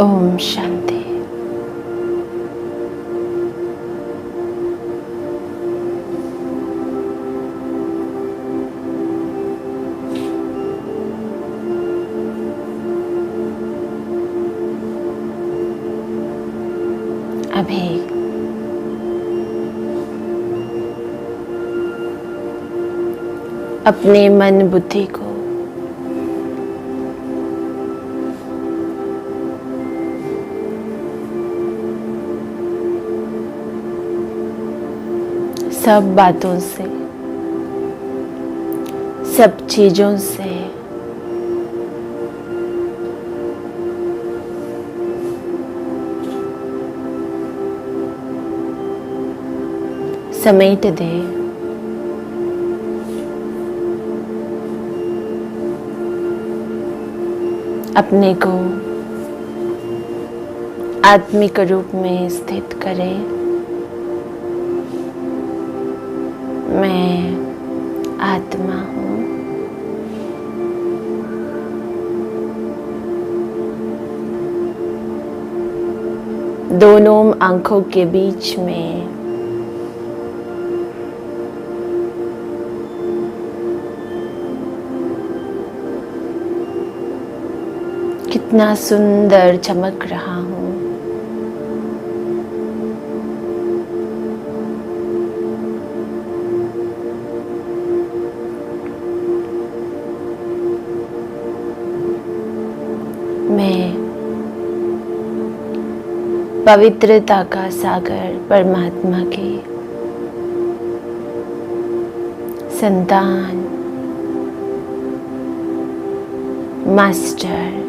ओम शांति। अभी अपने मन बुद्धि को सब बातों से, सब चीजों से समेट दे। अपने को आत्मिक रूप में स्थित करे। मैं आत्मा हूँ। दोनों आंखों के बीच में कितना सुंदर चमक रहा हूँ। मैं पवित्रता का सागर परमात्मा की संतान, मास्टर,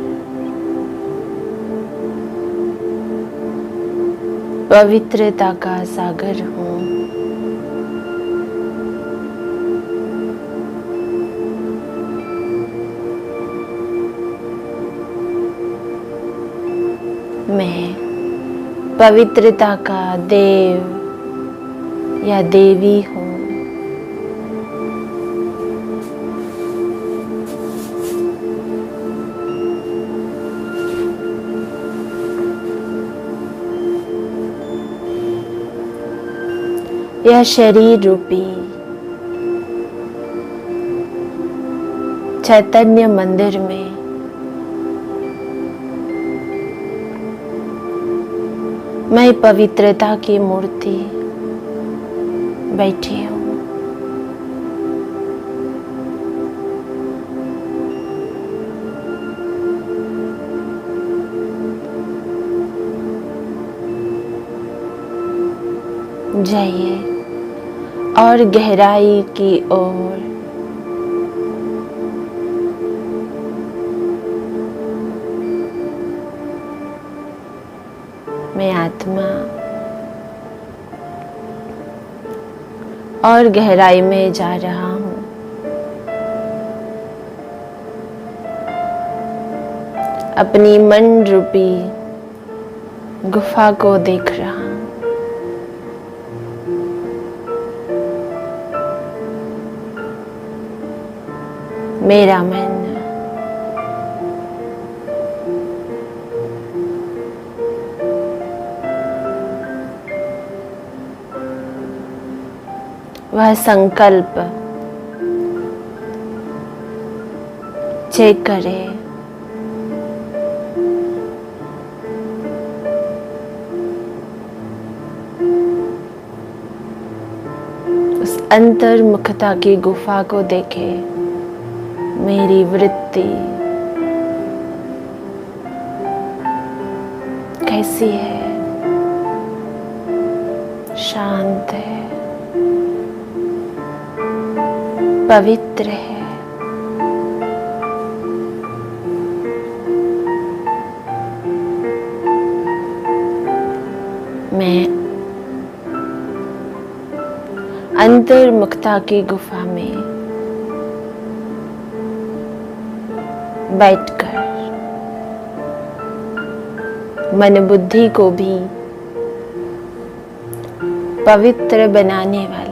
पवित्रता का सागर हूँ। मैं पवित्रता का देव या देवी हूँ। यह शरीर रूपी चैतन्य मंदिर में मैं पवित्रता की मूर्ति बैठी हूँ। जाइए और गहराई की ओर मैं आत्मा और गहराई में जा रहा हूँ। अपनी मन रूपी गुफा को देख रहा हूँ। मेरा मन वह संकल्प चेक करे। उस अंतर्मुखता की गुफा को देखे। मेरी वृत्ति कैसी है? शांत है, पवित्र है। मैं अंतर्मुखता की गुफा में बैठकर मन बुद्धि को भी पवित्र बनाने वाला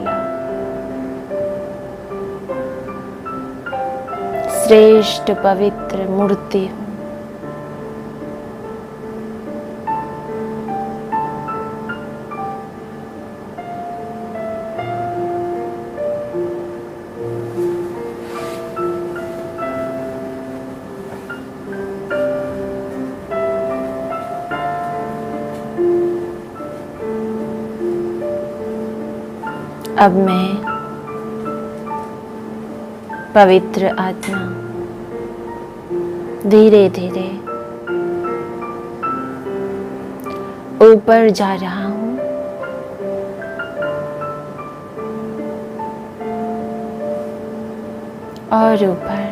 श्रेष्ठ पवित्र मूर्ति हूँ। अब मैं पवित्र आत्मा धीरे धीरे ऊपर जा रहा हूँ और ऊपर।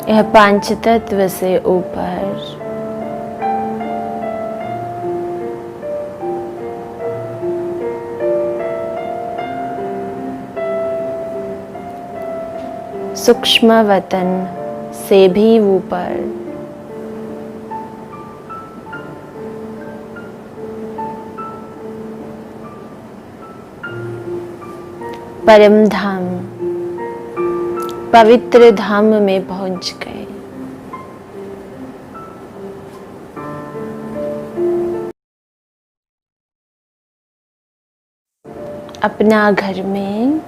यह पांच तत्व से ऊपर सूक्ष्म वतन से भी ऊपर परम धाम पवित्र धाम में पहुंच गए। अपना घर में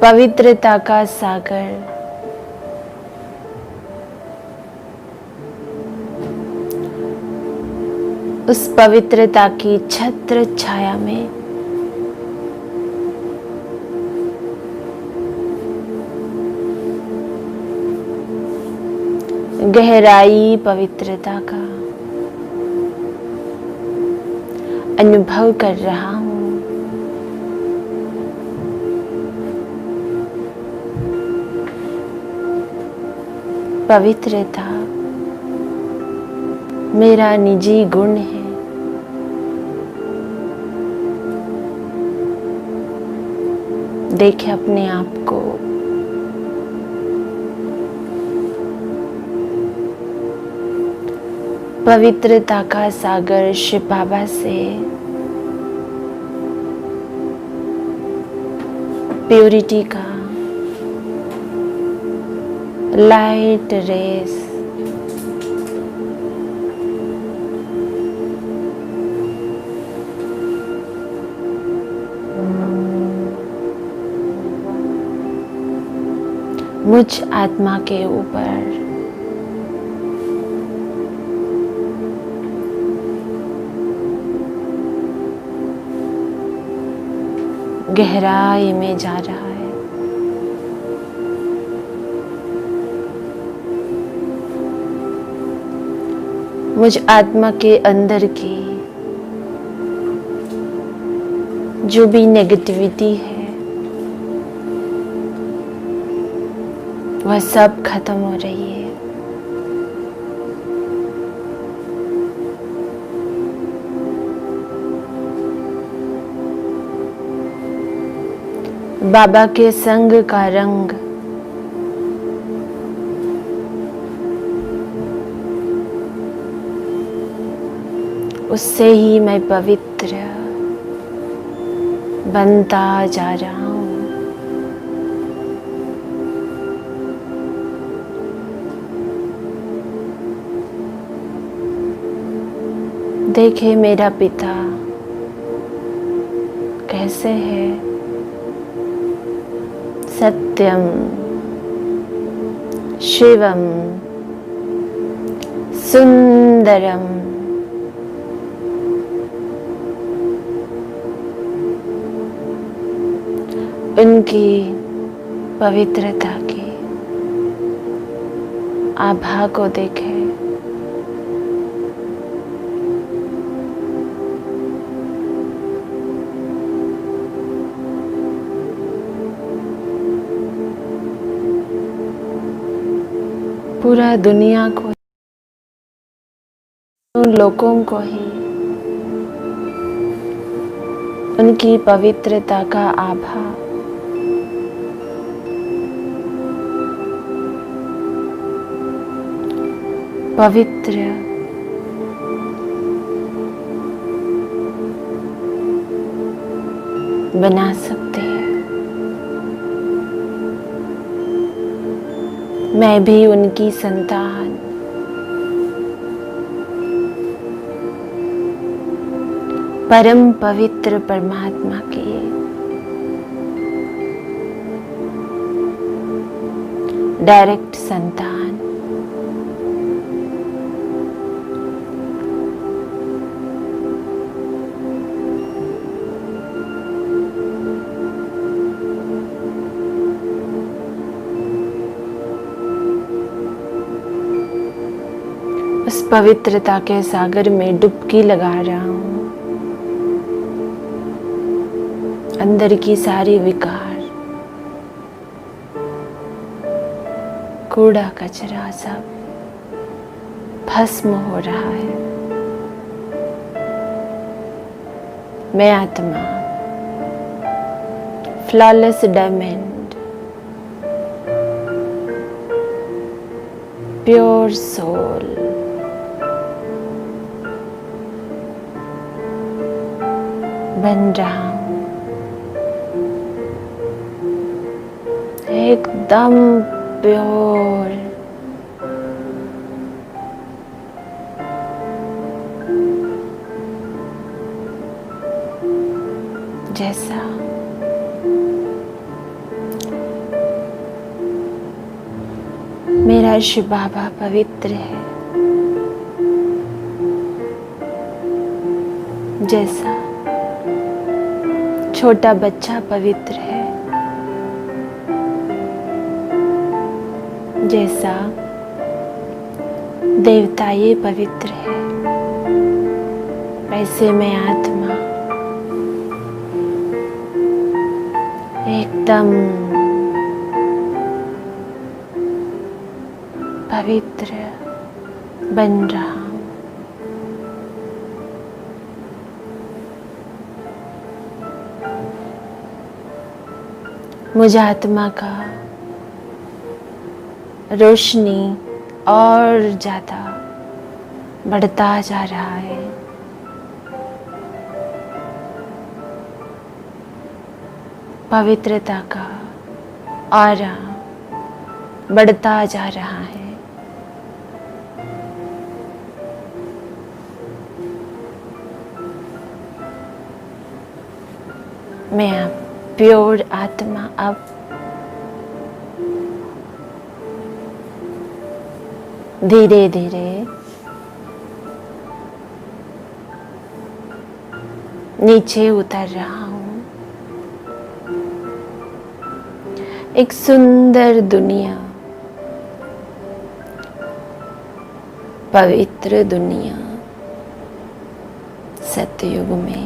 पवित्रता का सागर उस पवित्रता की छत्र छाया में गहराई पवित्रता का अनुभव कर रहा हूँ। पवित्रता मेरा निजी गुण है। देखें अपने आप को पवित्रता का सागर शिव बाबा से प्योरिटी का लाइट रेस मुझ आत्मा के ऊपर गहराई में जा रहा है। मुझ आत्मा के अंदर की जो भी नेगेटिविटी है वह सब खत्म हो रही है। बाबा के संग का रंग उससे ही मैं पवित्र बनता जा रहा हूँ। देखे मेरा पिता कैसे है, सत्यम शिवम सुंदरम। उनकी पवित्रता की आभा को देखें। पूरा दुनिया को, उन लोगों को ही उनकी पवित्रता का आभा पवित्र बना सकते हैं। मैं भी उनकी संतान परम पवित्र परमात्मा की डायरेक्ट संतान, उस पवित्रता के सागर में डुबकी लगा रहा हूं। अंदर की सारी विकार, कूड़ा कचरा सब भस्म हो रहा है। मैं आत्मा, फ्लॉलेस डायमंड, प्योर सोल, बन रहा हूं। एकदम प्योर, जैसा मेरा शिव बाबा पवित्र है, जैसा छोटा बच्चा पवित्र है, जैसा देवता ये पवित्र है, वैसे मैं आत्मा एकदम पवित्र बन रहा हूं। मुझे आत्मा का रोशनी और ज्यादा बढ़ता जा रहा है। पवित्रता का ऑरा बढ़ता जा रहा है। मैं अब प्योर आत्मा अब धीरे धीरे नीचे उतर रहा हूं। एक सुंदर दुनिया, पवित्र दुनिया सतयुग में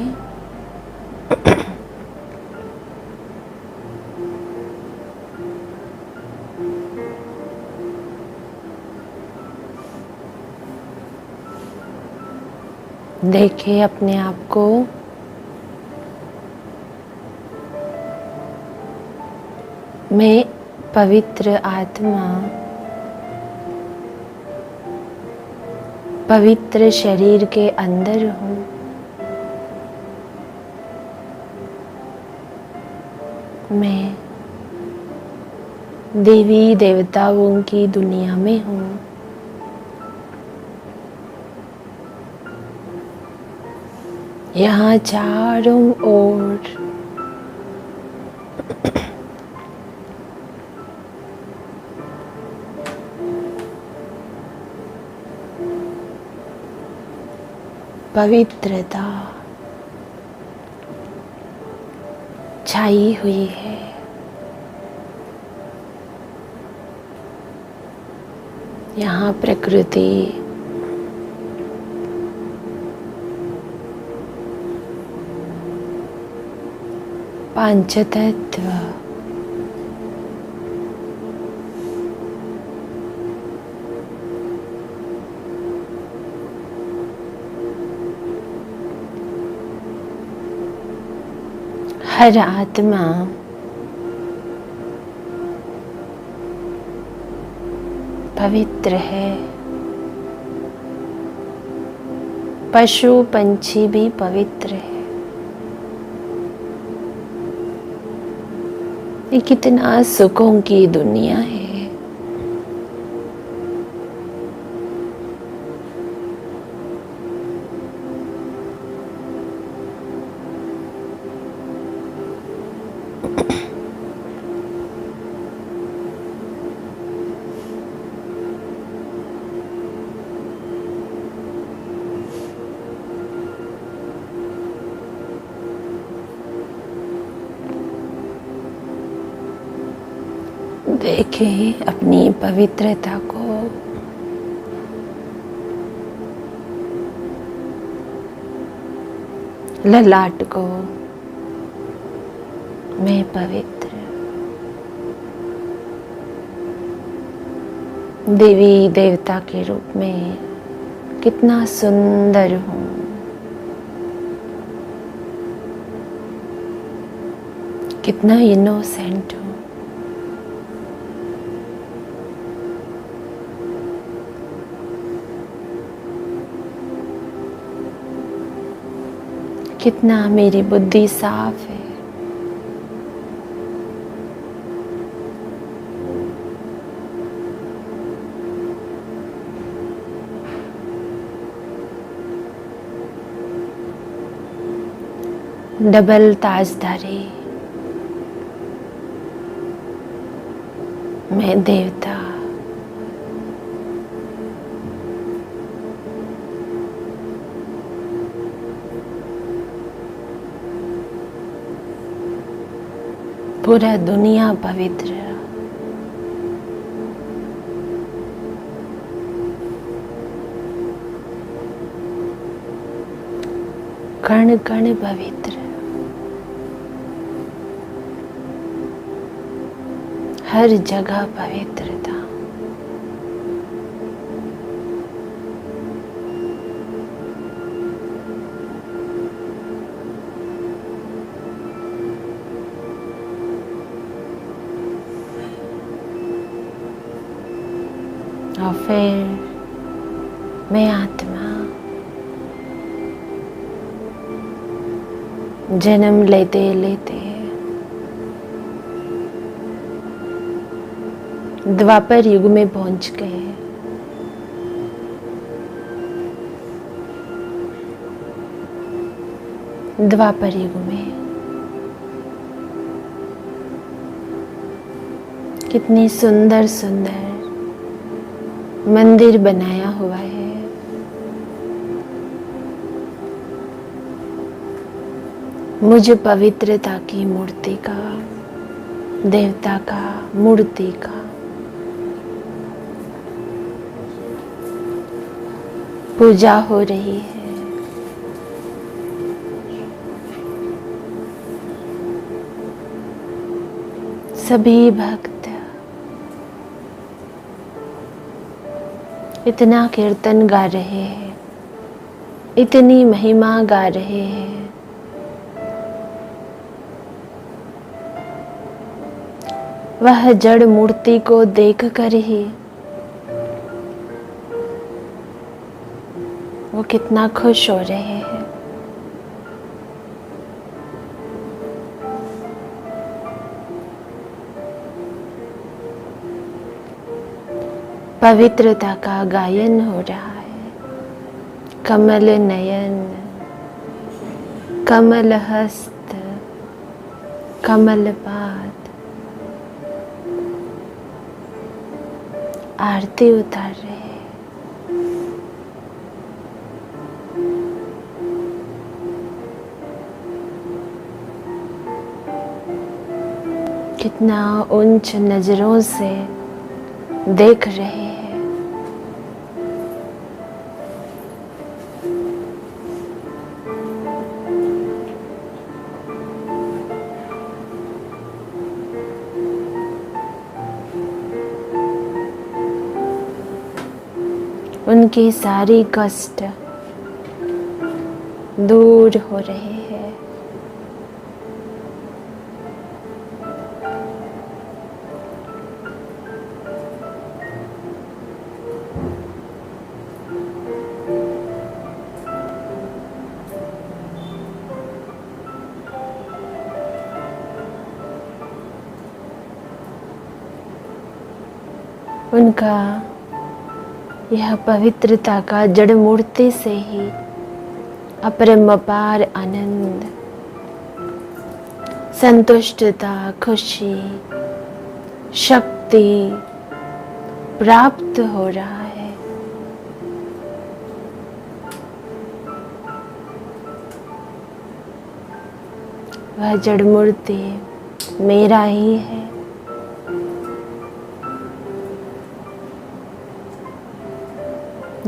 देखिए अपने आप को मैं पवित्र आत्मा, पवित्र शरीर के अंदर हूँ। मैं देवी देवताओं की दुनिया में हूँ। यहाँ चारों ओर पवित्रता छाई हुई है। यहाँ प्रकृति पंचतत्व हर आत्मा पवित्र है। पशु पंछी भी पवित्र है। ये कितना सुखों की दुनिया है। देखें अपनी पवित्रता को, ललाट को। मैं पवित्र देवी देवता के रूप में कितना सुंदर हूँ। कितना इनोसेंट हूँ। कितना मेरी बुद्धि साफ है। डबल ताजदारी, मैं देवता। पूरा दुनिया पवित्र। कण कण पवित्र। हर जगह पवित्रता। और फिर मैं आत्मा जन्म लेते लेते द्वापर युग में पहुंच गए। द्वापर युग में कितनी सुंदर सुंदर मंदिर बनाया हुआ है। मुझे पवित्रता की मूर्ति का, देवता का मूर्ति का पूजा हो रही है। सभी भक्त इतना कीर्तन गा रहे हैं, इतनी महिमा गा रहे हैं। वह जड़ मूर्ति को देखकर ही वो कितना खुश हो रहे हैं। पवित्रता का गायन हो रहा है। कमल नयन, कमल हस्त, कमल पाद, आरती उतार रहे हैं। कितना ऊंच नजरों से देख रहे हैं। उनकी सारी कष्ट दूर हो रहे हैं। उनका यह पवित्रता का जड़ मूर्ति से ही अपरंपार आनंद, संतुष्टता, खुशी, शक्ति प्राप्त हो रहा है। वह जड़ मूर्ति मेरा ही है।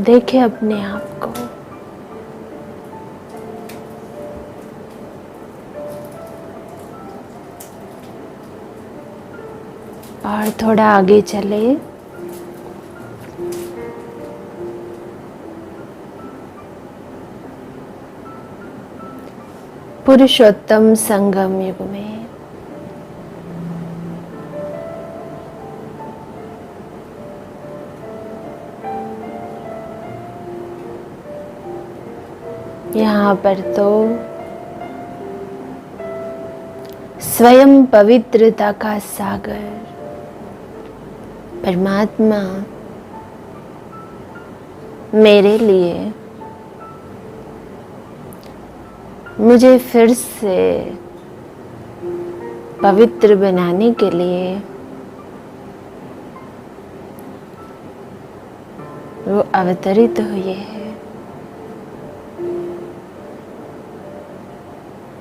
देखें अपने आप को। और थोड़ा आगे चले। पुरुषोत्तम संगम युग में यहाँ पर तो स्वयं पवित्रता का सागर परमात्मा मेरे लिए, मुझे फिर से पवित्र बनाने के लिए वो अवतरित हुए हैं।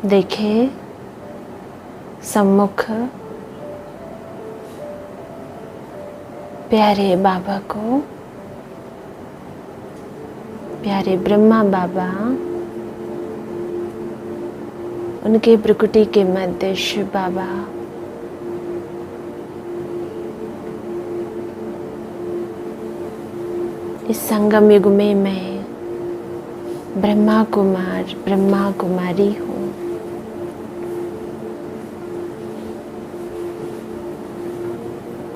देखें सम्मुख प्यारे बाबा को, प्यारे ब्रह्मा बाबा, उनके प्रकृति के मध्य शिव बाबा, इस संगम युग में मैं ब्रह्मा कुमार, ब्रह्मा कुमारी हूँ।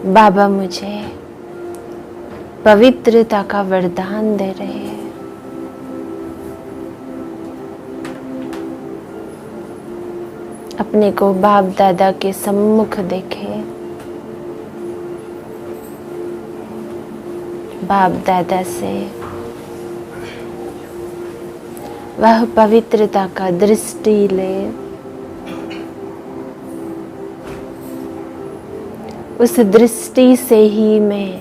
बाबा मुझे पवित्रता का वरदान दे रहे हैं। अपने को बाप दादा के सम्मुख देखे। बाप दादा से वह पवित्रता का दृष्टि ले, उस दृष्टि से ही मैं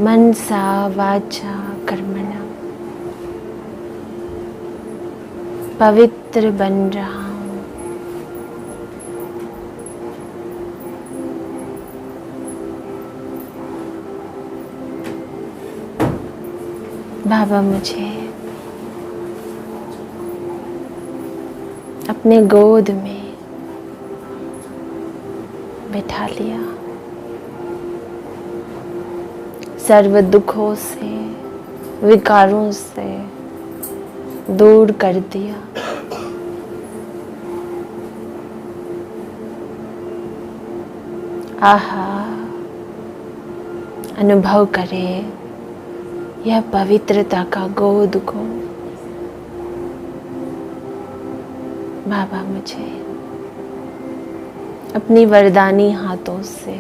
मनसा वाचा कर्मणा पवित्र बन रहा हूँ। बाबा मुझे अपने गोद में बैठा लिया, सर्व दुखों से, विकारों से दूर कर दिया। आहा, अनुभव करे यह पवित्रता का गोद को। बाबा मुझे अपनी वरदानी हाथों से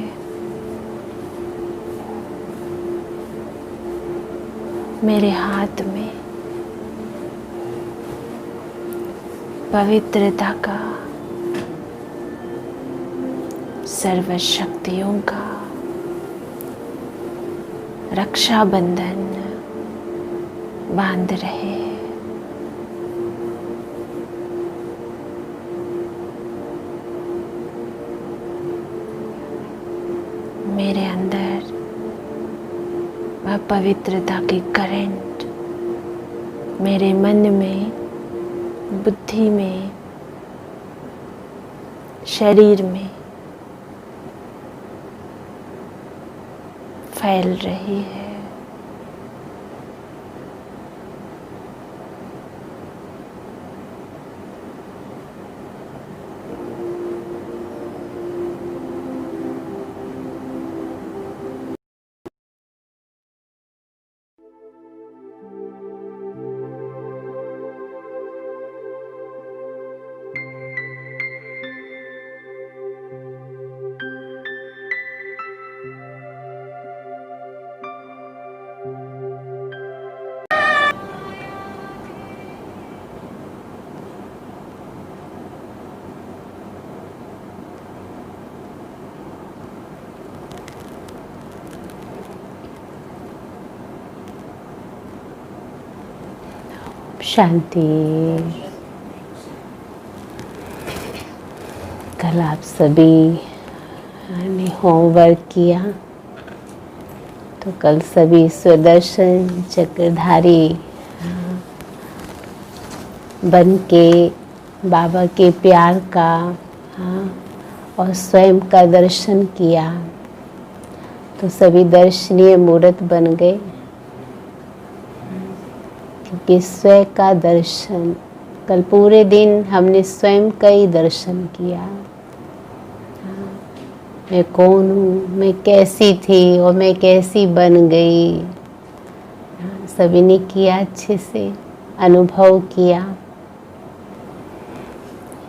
मेरे हाथ में पवित्रता का, सर्व शक्तियों का रक्षा बंधन बांध रहे हैं। मेरे अंदर वह पवित्रता की करंट मेरे मन में, बुद्धि में, शरीर में फैल रही है। शांति। कल आप सभी ने होमवर्क किया, तो कल सभी स्वदर्शन चक्रधारी बन के बाबा के प्यार का और स्वयं का दर्शन किया, तो सभी दर्शनीय मूर्त बन गए। क्योंकि स्वयं का दर्शन, कल पूरे दिन हमने स्वयं का ही दर्शन किया। मैं कौन हूँ, मैं कैसी थी और मैं कैसी बन गई, सभी ने किया, अच्छे से अनुभव किया।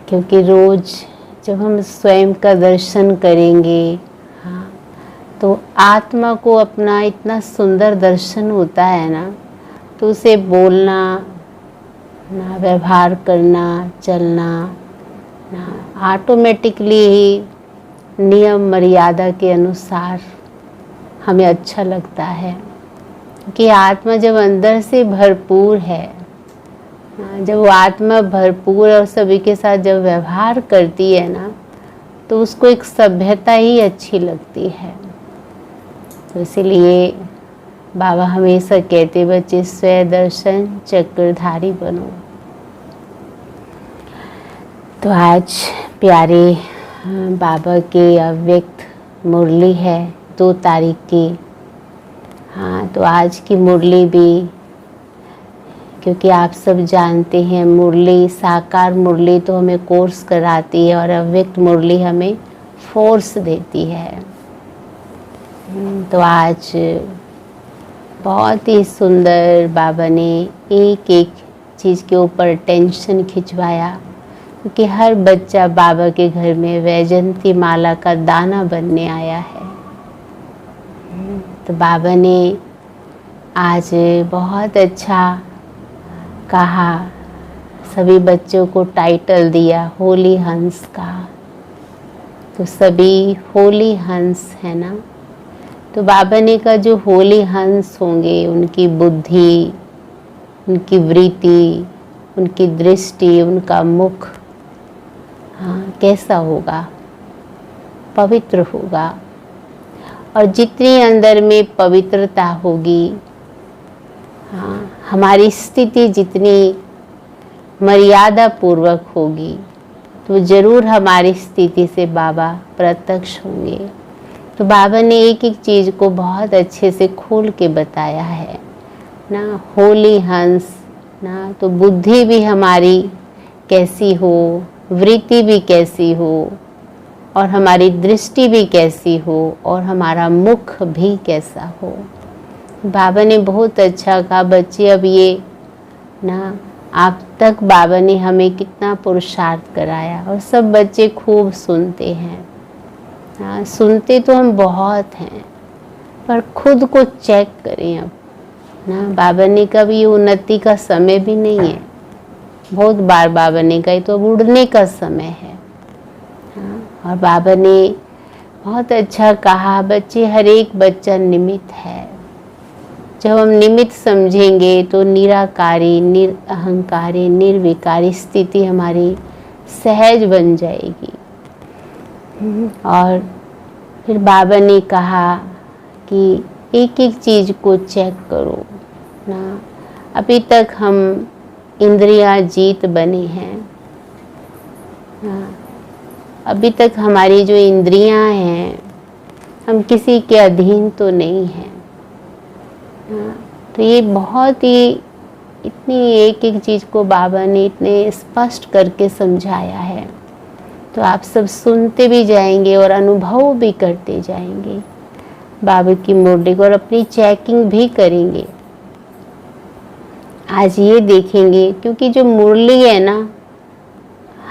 क्योंकि रोज जब हम स्वयं का दर्शन करेंगे, तो आत्मा को अपना इतना सुंदर दर्शन होता है ना, तो उसे बोलना ना, व्यवहार करना, चलना ना, ऑटोमेटिकली ही नियम मर्यादा के अनुसार हमें अच्छा लगता है। कि आत्मा जब अंदर से भरपूर है, जब वो आत्मा भरपूर और सभी के साथ जब व्यवहार करती है ना, तो उसको एक सभ्यता ही अच्छी लगती है। तो इसीलिए बाबा हमेशा कहते, बच्चे स्वयं दर्शन चक्रधारी बनो। तो आज प्यारे बाबा के अव्यक्त मुरली है 2 तारीख की। तो आज की मुरली भी, क्योंकि आप सब जानते हैं मुरली, साकार मुरली तो हमें कोर्स कराती है और अव्यक्त मुरली हमें फोर्स देती है। तो आज बहुत ही सुंदर बाबा ने एक एक चीज़ के ऊपर टेंशन खिंचवाया, क्योंकि हर बच्चा बाबा के घर में वैजयंती माला का दाना बनने आया है। तो बाबा ने आज बहुत अच्छा कहा, सभी बच्चों को टाइटल दिया होली हंस का। तो सभी होली हंस है ना। तो बाबा ने कहा जो होली हंस होंगे, उनकी बुद्धि, उनकी वृत्ति, उनकी दृष्टि, उनका मुख कैसा होगा, पवित्र होगा। और जितनी अंदर में पवित्रता होगी, हमारी स्थिति जितनी मर्यादा पूर्वक होगी, तो ज़रूर हमारी स्थिति से बाबा प्रत्यक्ष होंगे। तो बाबा ने एक एक चीज़ को बहुत अच्छे से खोल के बताया है ना। होली हंस ना, तो बुद्धि भी हमारी कैसी हो, वृत्ति भी कैसी हो, और हमारी दृष्टि भी कैसी हो, और हमारा मुख भी कैसा हो। बाबा ने बहुत अच्छा कहा, बच्चे अब ये ना, आप तक बाबा ने हमें कितना पुरुषार्थ कराया, और सब बच्चे खूब सुनते हैं। सुनते तो हम बहुत हैं, पर खुद को चेक करें अब ना। बाबा ने कभी ये उन्नति का समय भी नहीं है। बहुत बार बाबा ने कहा तो अब उड़ने का समय है। और बाबा ने बहुत अच्छा कहा, बच्चे हर एक बच्चा निमित्त है। जब हम निमित्त समझेंगे तो निराकारी, निरअहंकारी, निर्विकारी स्थिति हमारी सहज बन जाएगी। और फिर बाबा ने कहा कि एक एक चीज़ को चेक करो ना। अभी तक हम इंद्रियां जीत बने हैं। अभी तक हमारी जो इंद्रियां हैं, हम किसी के अधीन तो नहीं हैं। तो ये बहुत ही, इतनी एक एक चीज़ को बाबा ने इतने स्पष्ट करके समझाया है। तो आप सब सुनते भी जाएंगे और अनुभव भी करते जाएंगे बाबा की मुरली को, और अपनी चेकिंग भी करेंगे। आज ये देखेंगे, क्योंकि जो मुरली है ना,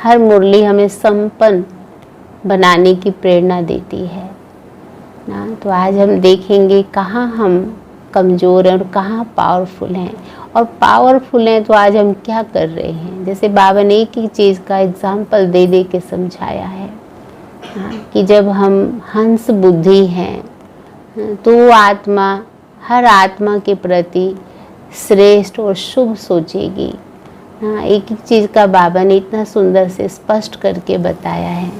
हर मुरली हमें संपन्न बनाने की प्रेरणा देती है ना। तो आज हम देखेंगे कहाँ हम कमज़ोर हैं और कहाँ पावरफुल हैं, और पावरफुल हैं तो आज हम क्या कर रहे हैं। जैसे बाबा ने एक एक चीज़ का एग्जाम्पल दे दे के समझाया है कि जब हम हंस बुद्धि हैं, तो वो आत्मा हर आत्मा के प्रति श्रेष्ठ और शुभ सोचेगी। एक एक चीज़ का बाबा ने इतना सुंदर से स्पष्ट करके बताया है।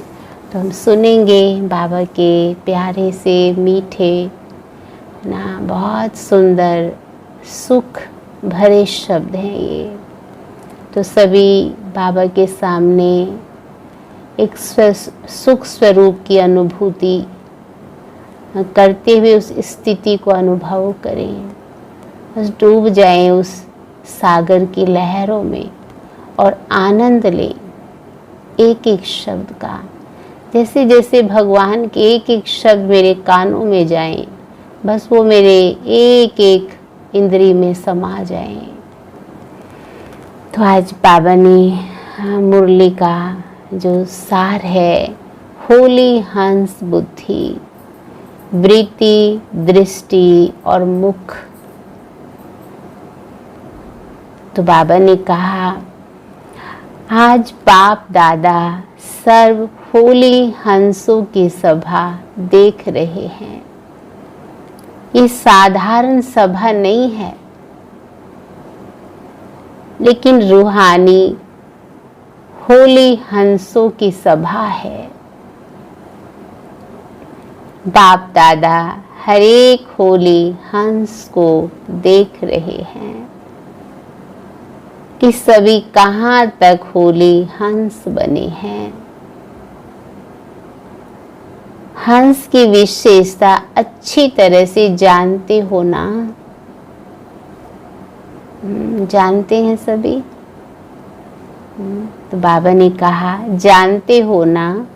तो हम सुनेंगे बाबा के प्यारे से मीठे ना, बहुत सुंदर सुख भरे शब्द हैं ये। तो सभी बाबा के सामने एक सुख स्वरूप की अनुभूति करते हुए उस स्थिति को अनुभव करें। बस डूब जाएं उस सागर की लहरों में और आनंद लें एक एक शब्द का। जैसे जैसे भगवान के एक एक शब्द मेरे कानों में जाएं, बस वो मेरे एक एक इंद्री में समा जाएं। तो आज बाबा ने मुरली का जो सार है, होली हंस बुद्धि, वृत्ति, दृष्टि और मुख। तो बाबा ने कहा आज बाप दादा सर्व होली हंसों की सभा देख रहे हैं। ये साधारण सभा नहीं है, लेकिन रूहानी होली हंसों की सभा है। बाप दादा हर एक होली हंस को देख रहे हैं कि सभी कहाँ तक होली हंस बने हैं। हंस की विशेषता अच्छी तरह से जानते हो ना? जानते हैं सभी? तो बाबा ने कहा जानते हो ना?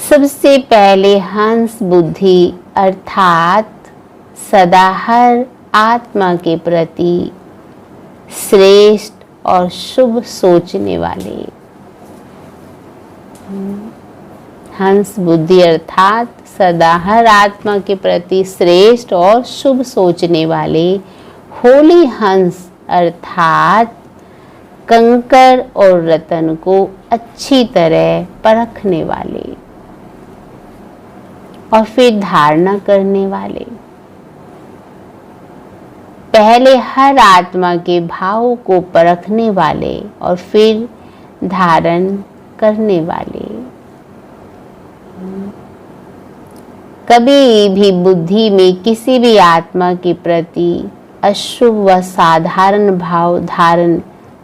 सबसे पहले हंस बुद्धि अर्थात सदा हर आत्मा के प्रति श्रेष्ठ और शुभ सोचने वाले। हंस बुद्धि अर्थात सदा हर आत्मा के प्रति श्रेष्ठ और शुभ सोचने वाले। होली हंस अर्थात कंकर और रतन को अच्छी तरह परखने वाले और फिर धारणा करने वाले। पहले हर आत्मा के भाव को परखने वाले और फिर धारण करने वाले। कभी भी बुद्धि में किसी भी आत्मा के प्रति अशुभ व साधारण भाव धारण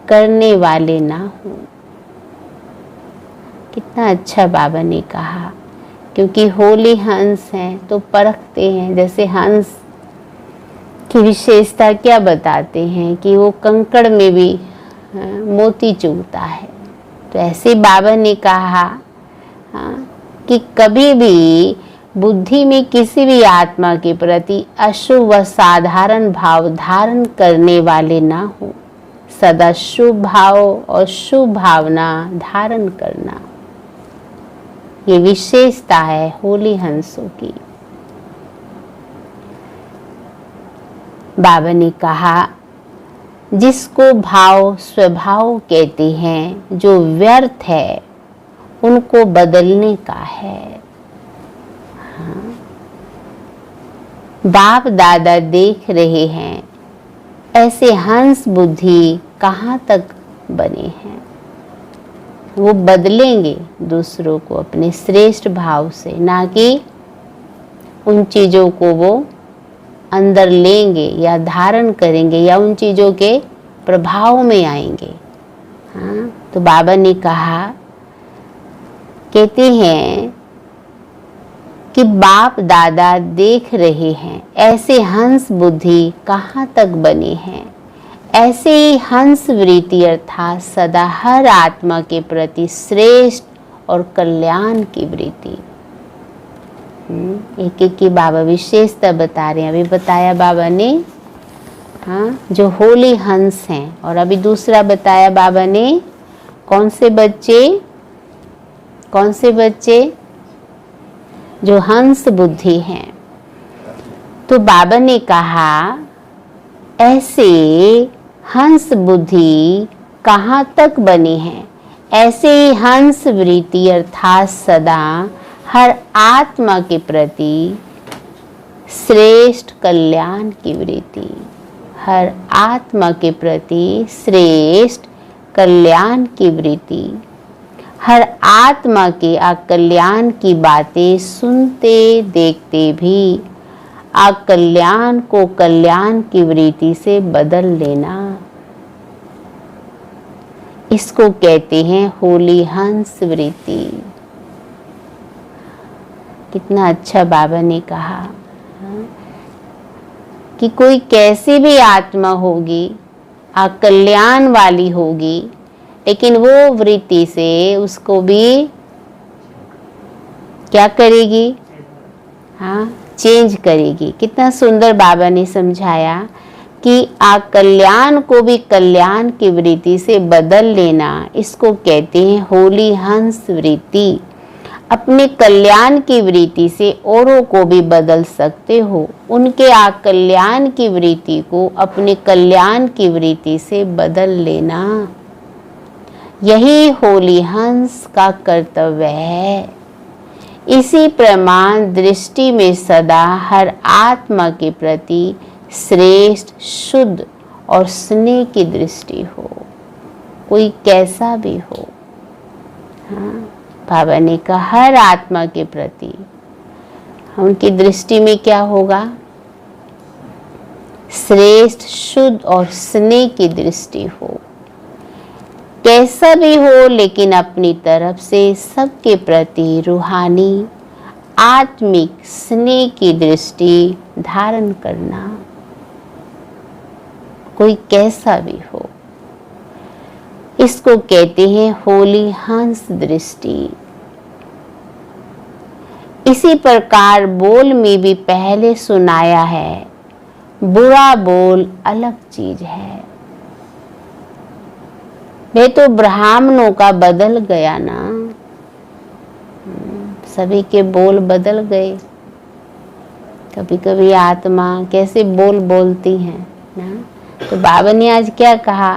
करने वाले ना हो। कितना अच्छा बाबा ने कहा, क्योंकि होली हंस हैं तो परखते हैं। जैसे हंस की विशेषता क्या बताते हैं कि वो कंकड़ में भी मोती चुगता है। तो ऐसे बाबा ने कहा कि कभी भी बुद्धि में किसी भी आत्मा के प्रति अशुभ व साधारण भाव धारण करने वाले ना हो। सदा शुभ भाव और शुभ भावना धारण करना, ये विशेषता है होली हंसों की। बाबा ने कहा जिसको भाव स्वभाव कहते हैं, जो व्यर्थ है उनको बदलने का है। बाप दादा देख रहे हैं ऐसे हंस बुद्धि कहाँ तक बने हैं। वो बदलेंगे दूसरों को अपने श्रेष्ठ भाव से, ना कि उन चीज़ों को वो अंदर लेंगे या धारण करेंगे या उन चीज़ों के प्रभाव में आएंगे। हाँ, तो बाबा ने कहा, कहते हैं कि बाप दादा देख रहे हैं ऐसे हंस बुद्धि कहाँ तक बने हैं। ऐसे ही हंस वृत्ति अर्थात सदा हर आत्मा के प्रति श्रेष्ठ और कल्याण की वृत्ति। एक एक की बाबा विशेषता बता रहे हैं। अभी बताया बाबा ने जो होली हंस हैं, और अभी दूसरा बताया बाबा ने कौन से बच्चे जो हंस बुद्धि हैं। तो बाबा ने कहा ऐसे हंस बुद्धि कहाँ तक बने हैं। ऐसे ही हंस वृत्ति अर्थात सदा हर आत्मा के प्रति श्रेष्ठ कल्याण की वृत्ति। हर आत्मा के प्रति श्रेष्ठ कल्याण की वृत्ति। हर आत्मा के अकल्याण की बातें सुनते देखते भी अकल्याण को कल्याण की वृत्ति से बदल लेना। इसको कहते हैं होली हंस वृत्ति। कितना अच्छा बाबा ने कहा कि कोई कैसी भी आत्मा होगी, अकल्याण वाली होगी, लेकिन वो वृत्ति से उसको भी क्या करेगी? हाँ, चेंज करेगी। कितना सुंदर बाबा ने समझाया कि अकल्याण को भी कल्याण की वृत्ति से बदल लेना, इसको कहते हैं होली हंस वृत्ति। अपने कल्याण की वृत्ति से औरों को भी बदल सकते हो। उनके अकल्याण की वृत्ति को अपने कल्याण की वृत्ति से बदल लेना, यही होली हंस का कर्तव्य है। इसी प्रमाण दृष्टि में सदा हर आत्मा के प्रति श्रेष्ठ, शुद्ध और स्नेह की दृष्टि हो, कोई कैसा भी हो। हाँ, बाबा ने कहा हर आत्मा के प्रति उनकी दृष्टि में क्या होगा? श्रेष्ठ, शुद्ध और स्नेह की दृष्टि हो। कैसा भी हो, लेकिन अपनी तरफ से सबके प्रति रूहानी आत्मिक स्नेह की दृष्टि धारण करना, कोई कैसा भी हो। इसको कहते हैं होली हंस दृष्टि। इसी प्रकार बोल में भी पहले सुनाया है, बुरा बोल अलग चीज है। वे तो ब्राह्मणों का बदल गया ना, सभी के बोल बदल गए। कभी कभी आत्मा कैसे बोल बोलती हैं ना, तो बाबा ने आज क्या कहा?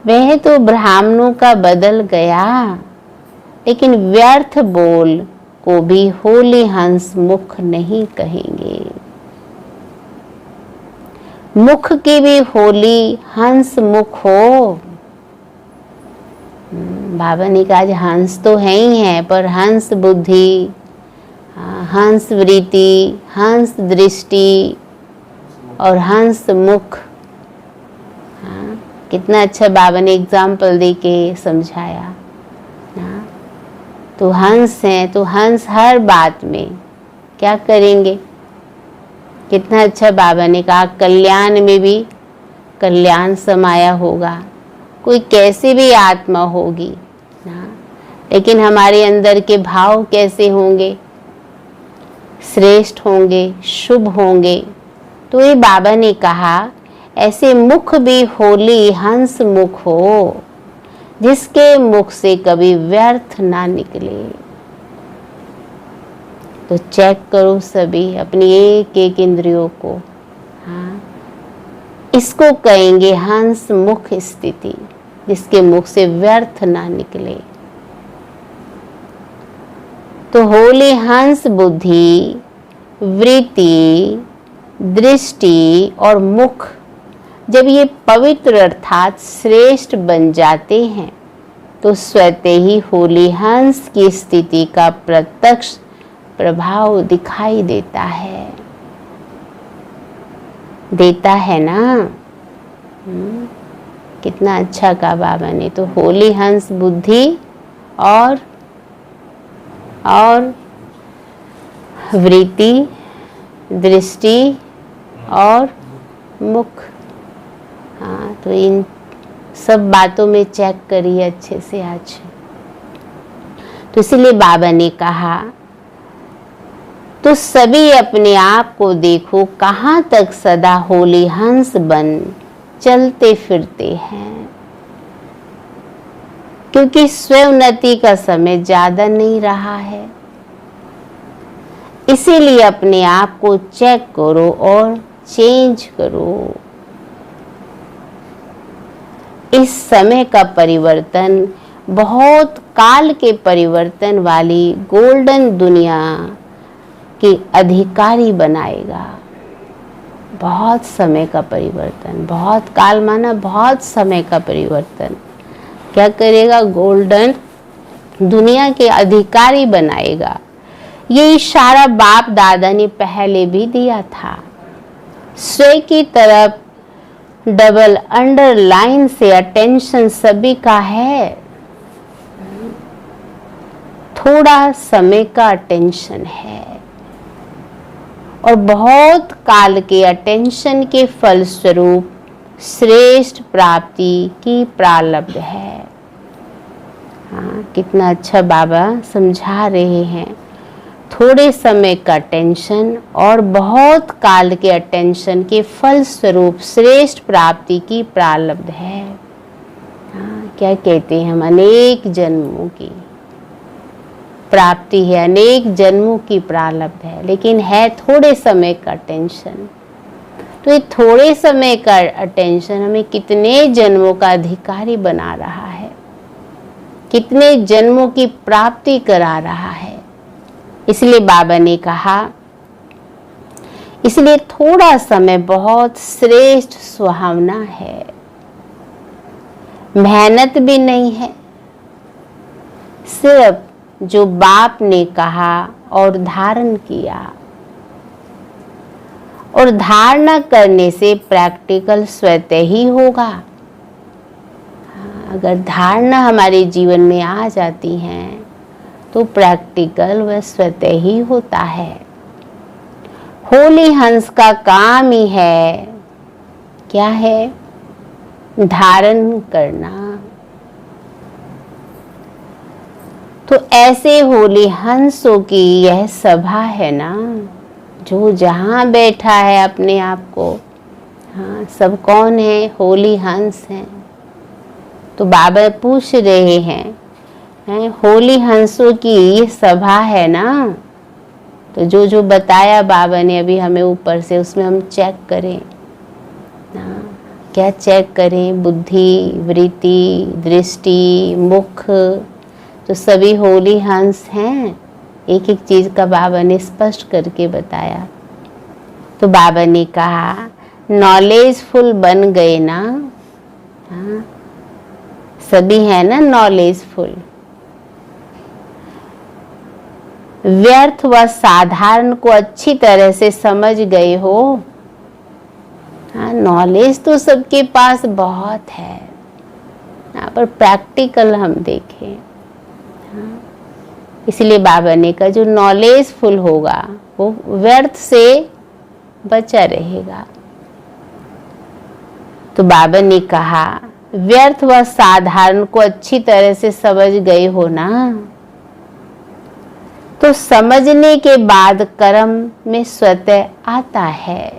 वह तो ब्राह्मणों का बदल गया, लेकिन व्यर्थ बोल को भी होली हंस मुख नहीं कहेंगे। मुख की भी होली हंस मुख हो। बाबा ने कहा आज हंस तो है ही है, पर हंस बुद्धि, हंस वृत्ति, हंस दृष्टि और हंस मुख। कितना अच्छा बाबा ने एग्जाम्पल दे के समझाया ना। तो हंस हैं, तो हंस हर बात में क्या करेंगे? कितना अच्छा बाबा ने कहा कल्याण में भी कल्याण समाया होगा। कोई कैसी भी आत्मा होगी ना, लेकिन हमारे अंदर के भाव कैसे होंगे? श्रेष्ठ होंगे, शुभ होंगे। तो ये बाबा ने कहा ऐसे मुख भी होली हंस मुख हो, जिसके मुख से कभी व्यर्थ ना निकले। तो चेक करो सभी अपनी एक एक इंद्रियों को। हाँ, इसको कहेंगे हंस मुख स्थिति, जिसके मुख से व्यर्थ ना निकले। तो होली हंस बुद्धि, वृत्ति, दृष्टि और मुख जब ये पवित्र अर्थात श्रेष्ठ बन जाते हैं, तो स्वतः ही होली हंस की स्थिति का प्रत्यक्ष प्रभाव दिखाई देता है ना। कितना अच्छा कहा बाबा ने। तो होली हंस बुद्धि और वृत्ति, दृष्टि और मुख। हाँ, तो इन सब बातों में चेक करिए अच्छे से आज। तो इसलिए बाबा ने कहा तो सभी अपने आप को देखो, कहाँ तक सदा होली हंस बन चलते फिरते हैं, क्योंकि स्वोन्नति का समय ज्यादा नहीं रहा है। इसीलिए अपने आप को चेक करो और चेंज करो। इस समय का परिवर्तन बहुत काल के परिवर्तन वाली गोल्डन दुनिया के अधिकारी बनाएगा। बहुत समय का परिवर्तन, बहुत काल माना बहुत समय का परिवर्तन क्या करेगा? गोल्डन दुनिया के अधिकारी बनाएगा। ये इशारा बाप दादा ने पहले भी दिया था। स्वयं की तरफ डबल अंडरलाइन से अटेंशन सभी का है। थोड़ा समय का अटेंशन है और बहुत काल के अटेंशन के फलस्वरूप श्रेष्ठ प्राप्ति की प्रारब्ध है। हाँ, कितना अच्छा बाबा समझा रहे हैं। थोड़े समय का टेंशन और बहुत काल के अटेंशन के फलस्वरूप श्रेष्ठ प्राप्ति की प्रारब्ध है। हाँ, क्या कहते हैं हम, अनेक जन्मों की प्राप्ति है, अनेक जन्मों की प्रारब्ध है, लेकिन है थोड़े समय का टेंशन। तो ये थोड़े समय का अटेंशन हमें कितने जन्मों का अधिकारी बना रहा है, कितने जन्मों की प्राप्ति करा रहा है। इसलिए बाबा ने कहा, इसलिए थोड़ा समय बहुत श्रेष्ठ सुहावना है। मेहनत भी नहीं है, सिर्फ जो बाप ने कहा और धारण किया। और धारणा करने से प्रैक्टिकल स्वतः ही होगा। अगर धारणा हमारे जीवन में आ जाती है तो प्रैक्टिकल वह स्वतः ही होता है। होली हंस का काम ही है, क्या है, धारण करना। तो ऐसे होली हंसों की यह सभा है ना, जो जहां बैठा है अपने आप को, हाँ, सब कौन है, होली हंस हैं। तो बाबा पूछ रहे हैं, होली हंसों की ये सभा है ना। तो जो जो बताया बाबा ने अभी हमें ऊपर से, उसमें हम चेक करें ना, क्या चेक करें, बुद्धि, वृत्ति, दृष्टि, मुख, तो सभी होली हंस हैं। एक एक चीज का बाबा ने स्पष्ट करके बताया। तो बाबा ने कहा, नॉलेजफुल बन गए ना, हाँ, सभी है ना नॉलेजफुल। व्यर्थ व साधारण को अच्छी तरह से समझ गए हो। हाँ, नॉलेज तो सबके पास बहुत है, यहाँ पर प्रैक्टिकल हम देखें। हाँ, इसलिए बाबा ने कहा, जो नॉलेजफुल होगा वो व्यर्थ से बचा रहेगा। तो बाबा ने कहा, व्यर्थ व साधारण को अच्छी तरह से समझ गए हो ना, तो समझने के बाद कर्म में स्वतः आता है।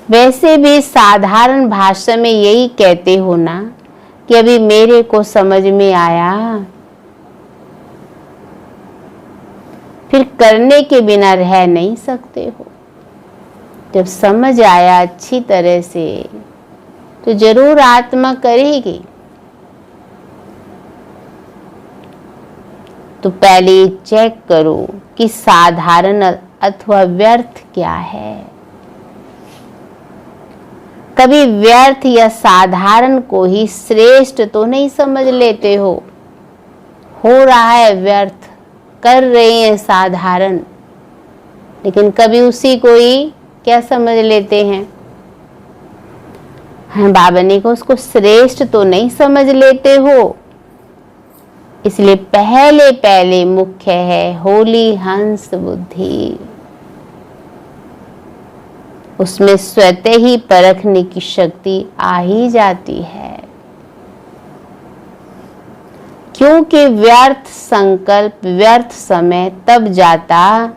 वैसे भी साधारण भाषा में यही कहते हो ना कि अभी मेरे को समझ में आया, फिर करने के बिना रह नहीं सकते हो। जब समझ आया अच्छी तरह से तो जरूर आत्मा करेगी। तो पहले चेक करो कि साधारण अथवा व्यर्थ क्या है। कभी व्यर्थ या साधारण को ही श्रेष्ठ तो नहीं समझ लेते हो रहा है व्यर्थ, कर रहे हैं साधारण, लेकिन कभी उसी को ही क्या समझ लेते हैं, हाँ, बाबा ने कहा उसको श्रेष्ठ तो नहीं समझ लेते हो। इसलिए पहले पहले मुख्य है होली हंस बुद्धि। उसमें स्वतः ही परखने की शक्ति आ ही जाती है, क्योंकि व्यर्थ संकल्प, व्यर्थ समय तब जाता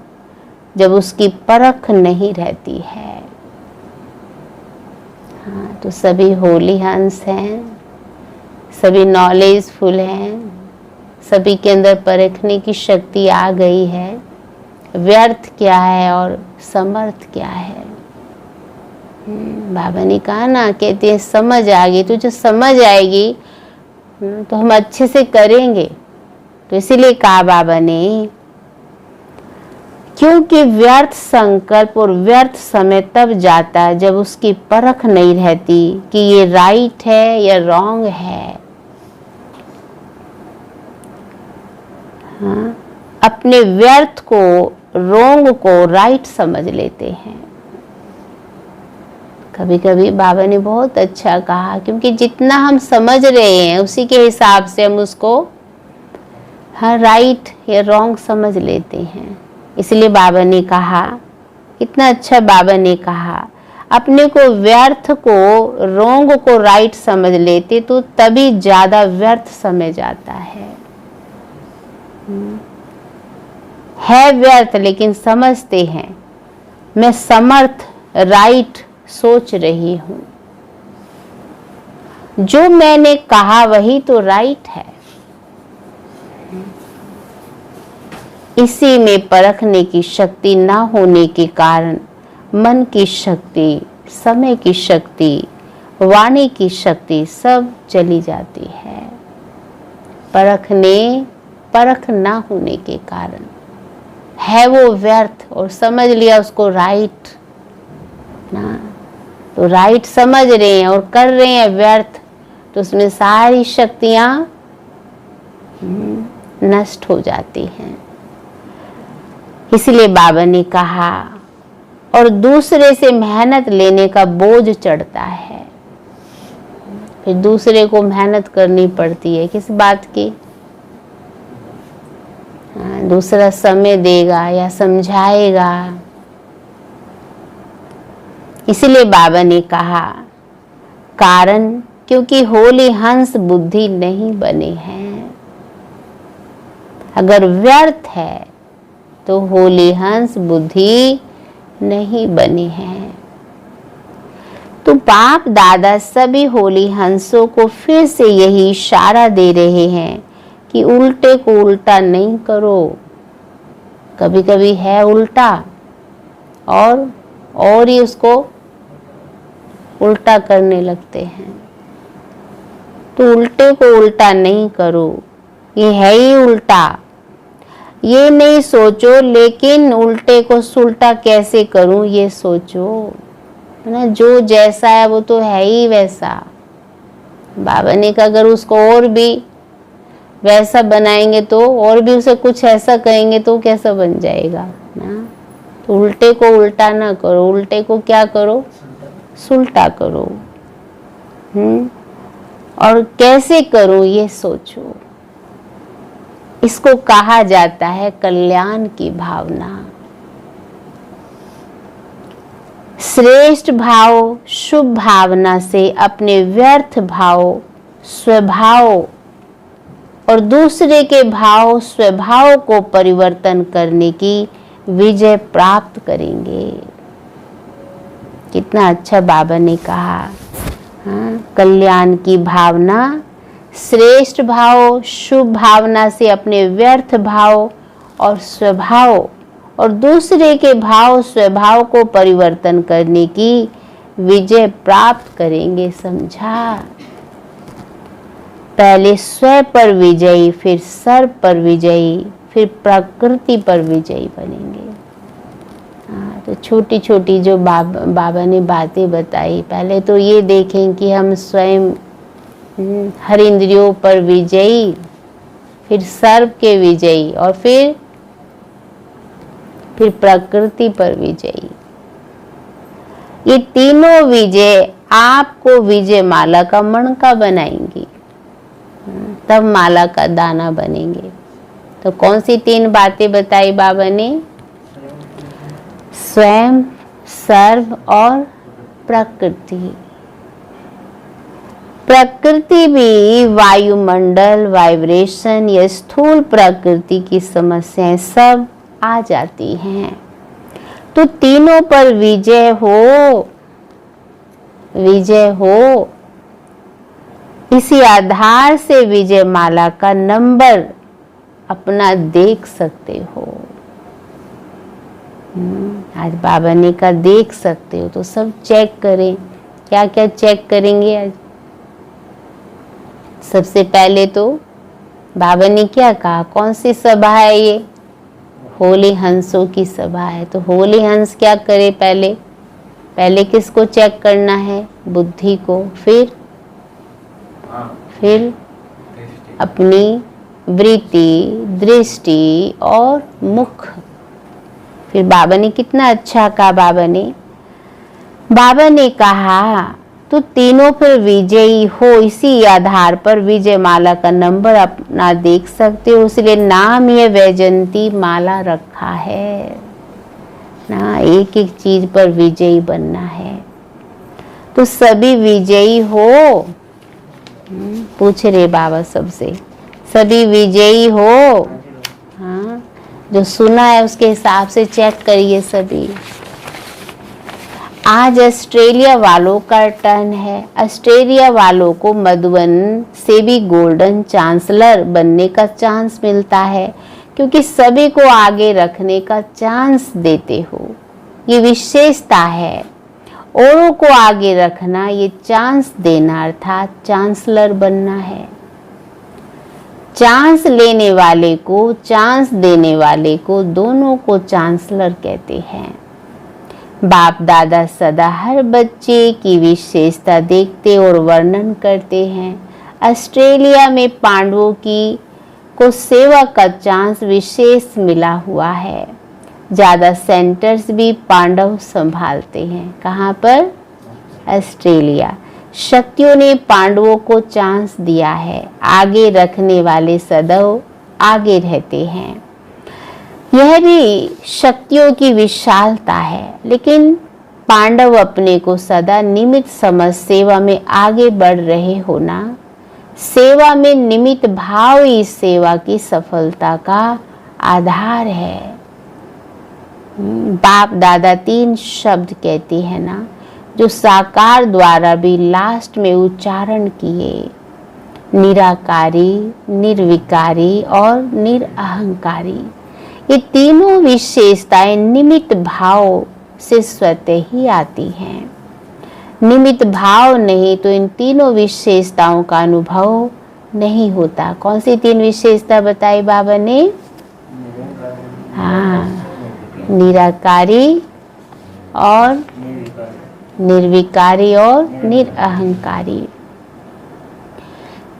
जब उसकी परख नहीं रहती है। हाँ, तो सभी होली हंस हैं, सभी नॉलेजफुल हैं, सभी के अंदर परखने की शक्ति आ गई है, व्यर्थ क्या है और समर्थ क्या है। बाबा ने कहा ना, कहते हैं समझ आ गई, तो जो समझ आएगी तो हम अच्छे से करेंगे। तो इसीलिए कहा बाबा ने, क्योंकि व्यर्थ संकल्प और व्यर्थ समय तब जाता है जब उसकी परख नहीं रहती कि ये राइट है या रॉन्ग है। हाँ, अपने व्यर्थ को, रोंग को राइट समझ लेते हैं। कभी कभी बाबा ने बहुत अच्छा कहा, क्योंकि जितना हम समझ रहे हैं उसी के हिसाब से हम उसको राइट या रॉन्ग समझ लेते हैं। इसलिए बाबा ने कहा, कितना अच्छा बाबा ने कहा, अपने को व्यर्थ को, रोंग को राइट समझ लेते तो तभी ज्यादा व्यर्थ समझ आता है व्यर्थ, लेकिन समझते हैं मैं समर्थ, राइट सोच रही हूं, जो मैंने कहा वही तो राइट है। इसी में परखने की शक्ति ना होने के कारण मन की शक्ति, समय की शक्ति, वाणी की शक्ति सब चली जाती है। परख ना होने के कारण है वो व्यर्थ, और समझ लिया उसको राइट ना, तो राइट समझ रहे हैं और कर रहे हैं व्यर्थ, तो उसमें सारी शक्तियां नष्ट हो जाती हैं। इसलिए बाबा ने कहा, और दूसरे से मेहनत लेने का बोझ चढ़ता है। फिर दूसरे को मेहनत करनी पड़ती है, किस बात की? दूसरा समय देगा या समझाएगा। इसलिए बाबा ने कहा, कारण क्योंकि होली हंस बुद्धि नहीं बने हैं। अगर व्यर्थ है तो होली हंस बुद्धि नहीं बने हैं। तो बाप दादा सभी होली हंसों को फिर से यही इशारा दे रहे हैं कि उल्टे को उल्टा नहीं करो। कभी कभी है उल्टा और ही उसको उल्टा करने लगते हैं, तो उल्टे को उल्टा नहीं करो, ये है ही उल्टा। ये नहीं सोचो लेकिन उल्टे को सुल्टा कैसे करूं, ये सोचो, है ना। जो जैसा है वो तो है ही वैसा। बाबा ने कहा अगर उसको और भी वैसा बनाएंगे तो, और भी उसे कुछ ऐसा कहेंगे तो कैसा बन जाएगा ना। तो उल्टे को उल्टा ना करो, उल्टे को क्या करो, सुल्टा करो। और कैसे करूं ये सोचो। इसको कहा जाता है कल्याण की भावना। श्रेष्ठ भाव, शुभ भावना से अपने व्यर्थ भाव, स्वभाव और दूसरे के भाव, स्वभाव को परिवर्तन करने की विजय प्राप्त करेंगे। कितना अच्छा बाबा ने कहा। कल्याण की भावना, श्रेष्ठ भाव, शुभ भावना से अपने व्यर्थ भाव और स्वभाव और दूसरे के भाव, स्वभाव को परिवर्तन करने की विजय प्राप्त करेंगे। समझा? पहले स्व पर विजयी, फिर सर्व पर विजयी, फिर प्रकृति पर विजयी बनेंगे। तो छोटी छोटी जो बाबा ने बातें बताई, पहले तो ये देखें कि हम स्वयं हर इंद्रियों पर विजयी, फिर सर्व के विजयी और फिर प्रकृति पर विजयी। ये तीनों विजय आपको विजय माला का मणका बनाएंगी, तब माला का दाना बनेंगे। तो कौन सी तीन बातें बताई बाबा ने? स्वयं, सर्व और प्रकृति। प्रकृति भी वायुमंडल, वाइब्रेशन या स्थूल प्रकृति की समस्याएं सब आ जाती हैं। तो तीनों पर विजय हो, विजय हो। इसी आधार से विजय माला का नंबर अपना देख सकते हो। आज बाबा ने कहा देख सकते हो, तो सब चेक करें। क्या क्या चेक करेंगे आज? सबसे पहले तो बाबा ने क्या कहा, कौन सी सभा है ये? होली हंसों की सभा है। तो होली हंस क्या करे? पहले किसको चेक करना है? बुद्धि को, फिर अपनी वृत्ति, दृष्टि और मुख। फिर बाबा ने कितना अच्छा कहा, बाबा ने कहा तो तीनों पर विजयी हो। इसी आधार पर विजय माला का नंबर अपना देख सकते हो, इसलिए नाम ये वैजंती माला रखा है ना। एक एक चीज पर विजयी बनना है, तो सभी विजयी हो। पूछ रहे बाबा सबसे, सभी विजयी हो। हाँ, जो सुना है उसके हिसाब से चेक करिए सभी। आज ऑस्ट्रेलिया वालों का टर्न है। ऑस्ट्रेलिया वालों को मधुबन से भी गोल्डन चांसलर बनने का चांस मिलता है, क्योंकि सभी को आगे रखने का चांस देते हो। ये विशेषता है, औरों को आगे रखना, ये चांस देना, अर्थात चांसलर बनना है। चांस लेने वाले को, चांस देने वाले को, दोनों को चांसलर कहते हैं। बाप दादा सदा हर बच्चे की विशेषता देखते और वर्णन करते हैं। ऑस्ट्रेलिया में पांडवों को सेवा का चांस विशेष मिला हुआ है। ज़्यादा सेंटर्स भी पांडव संभालते हैं। कहाँ पर? ऑस्ट्रेलिया। शक्तियों ने पांडवों को चांस दिया है। आगे रखने वाले सदैव आगे रहते हैं। यह भी शक्तियों की विशालता है, लेकिन पांडव अपने को सदा निमित्त समझ सेवा में आगे बढ़ रहे होना। सेवा में निमित्त भाव ही सेवा की सफलता का आधार है। बाप दादा 3 शब्द कहते हैं ना, जो साकार द्वारा भी लास्ट में उच्चारण किए, निराकारी, निर्विकारी और निरअहंकारी। ये तीनों विशेषताएं निमित्त भाव से स्वतः ही आती हैं। निमित्त भाव नहीं तो इन तीनों विशेषताओं का अनुभव नहीं होता। कौन सी 3 विशेषता बताई बाबा ने? हाँ, निराकारी और निर्विकारी और निरअहंकारी।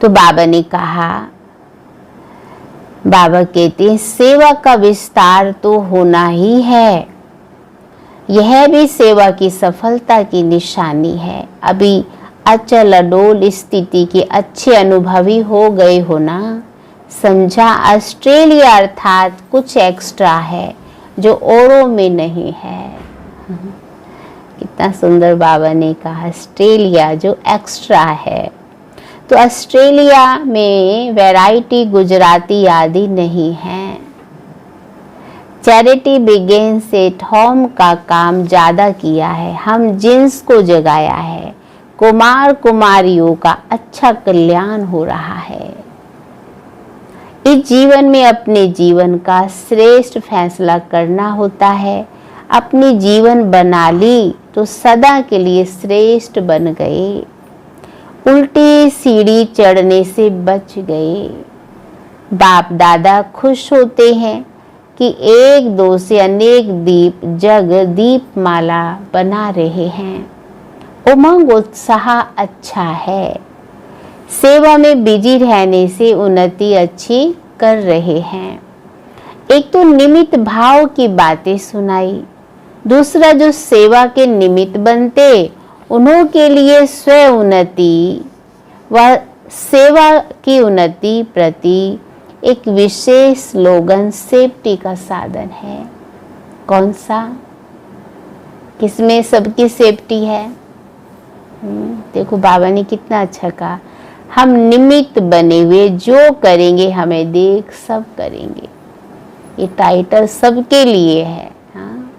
तो बाबा ने कहा, बाबा कहते हैं सेवा का विस्तार तो होना ही है। यह भी सेवा की सफलता की निशानी है। अभी अचल अडोल स्थिति के अच्छे अनुभवी हो गए हो ना। समझा, ऑस्ट्रेलिया अर्थात कुछ एक्स्ट्रा है जो औरों में नहीं है। कितना सुंदर बाबा ने कहा, ऑस्ट्रेलिया जो एक्स्ट्रा है। तो ऑस्ट्रेलिया में वैरायटी गुजराती आदि नहीं है। चैरिटी बिगिंस एट होम का काम ज्यादा किया है। हम जिन्स को जगाया है। कुमार कुमारियों का अच्छा कल्याण हो रहा है। इस जीवन में अपने जीवन का श्रेष्ठ फैसला करना होता है। अपनी जीवन बना ली तो सदा के लिए श्रेष्ठ बन गए। उल्टी सीढ़ी चढ़ने से बच गए। बाप दादा खुश होते हैं कि 1-2 से अनेक दीप जग दीप माला बना रहे हैं। उमंग उत्साह अच्छा है। सेवा में बिजी रहने से उन्नति अच्छी कर रहे हैं। एक तो निमित्त भाव की बातें सुनाई, दूसरा जो सेवा के निमित्त बनते उन्हों के लिए स्व उन्नति व सेवा की उन्नति प्रति एक विशेष स्लोगन सेफ्टी का साधन है। कौन सा? किसमें सबकी सेफ्टी है? देखो बाबा ने कितना अच्छा कहा, हम निमित्त बने हुए जो करेंगे हमें देख सब करेंगे। ये टाइटल सबके लिए है। हाँ?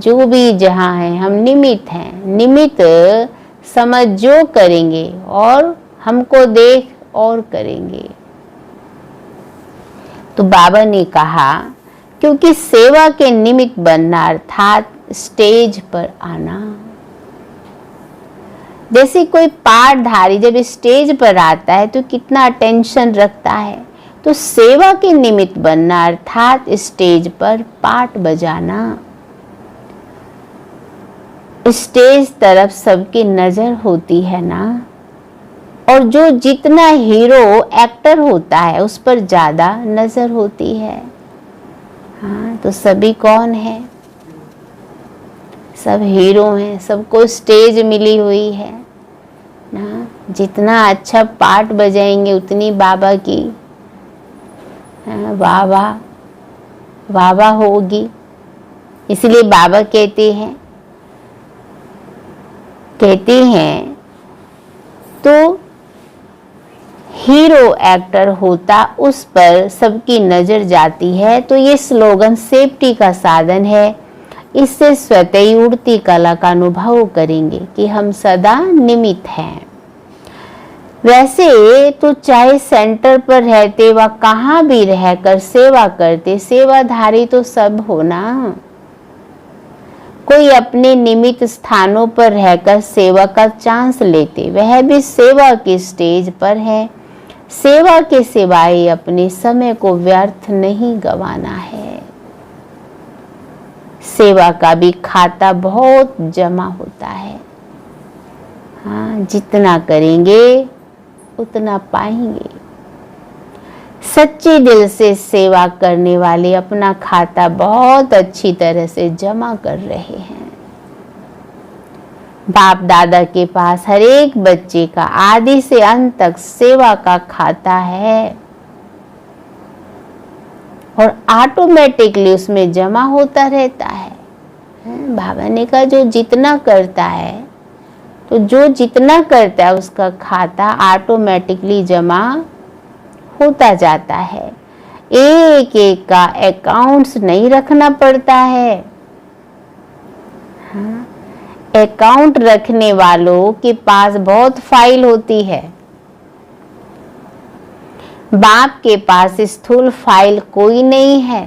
जो भी जहाँ है हम निमित्त हैं। निमित्त समझ जो करेंगे और हमको देख और करेंगे। तो बाबा ने कहा क्योंकि सेवा के निमित्त बनना अर्थात स्टेज पर आना। जैसे कोई पाठधारी जब स्टेज पर आता है तो कितना अटेंशन रखता है, तो सेवा के निमित्त बनना अर्थात स्टेज पर पाठ बजाना। स्टेज तरफ सबकी नजर होती है ना। और जो जितना हीरो एक्टर होता है उस पर ज्यादा नजर होती है। हाँ, तो सभी कौन है? सब हीरो हैं, सबको स्टेज मिली हुई है ना। जितना अच्छा पार्ट बजाएंगे उतनी बाबा की वाह वाह वाह वाह होगी। इसलिए बाबा कहते हैं तो हीरो एक्टर होता उस पर सबकी नजर जाती है। तो ये स्लोगन सेफ्टी का साधन है। इससे स्वतः ही उड़ती कला का अनुभव करेंगे कि हम सदा निमित्त हैं। वैसे तो चाहे सेंटर पर रहते व कहाँ भी रहकर सेवा करते, सेवाधारी तो सब हो ना। कोई अपने निमित्त स्थानों पर रहकर सेवा का चांस लेते, वह भी सेवा के स्टेज पर है। सेवा के सिवाय अपने समय को व्यर्थ नहीं गंवाना है। सेवा का भी खाता बहुत जमा होता है। हाँ, जितना करेंगे उतना पाएंगे। सच्चे दिल से सेवा करने वाले अपना खाता बहुत अच्छी तरह से जमा कर रहे हैं। बाप दादा के पास हर एक बच्चे का आदि से अंत तक सेवा का खाता है और ऑटोमेटिकली उसमें जमा होता रहता है। बाबा ने कहा जो जितना करता है, तो जो जितना करता है उसका खाता ऑटोमेटिकली जमा होता जाता है। एक एक का अकाउंट्स नहीं रखना पड़ता है। हाँ, अकाउंट रखने वालों के पास बहुत फाइल होती है। बाप के पास स्थूल फाइल कोई नहीं है।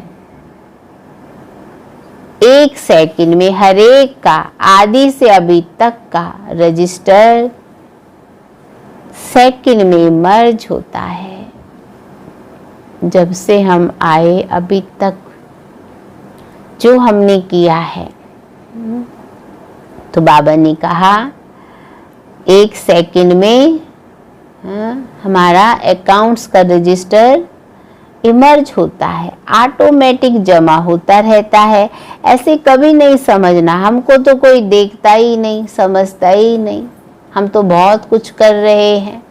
एक सेकंड में हर एक का आदि से अभी तक का रजिस्टर सेकंड में मर्ज होता है। जब से हम आए अभी तक जो हमने किया है, तो बाबा ने कहा एक सेकंड में हमारा अकाउंट्स का रजिस्टर इमर्ज होता है, ऑटोमेटिक जमा होता रहता है। ऐसे कभी नहीं समझना हमको तो कोई देखता ही नहीं, समझता ही नहीं, हम तो बहुत कुछ कर रहे हैं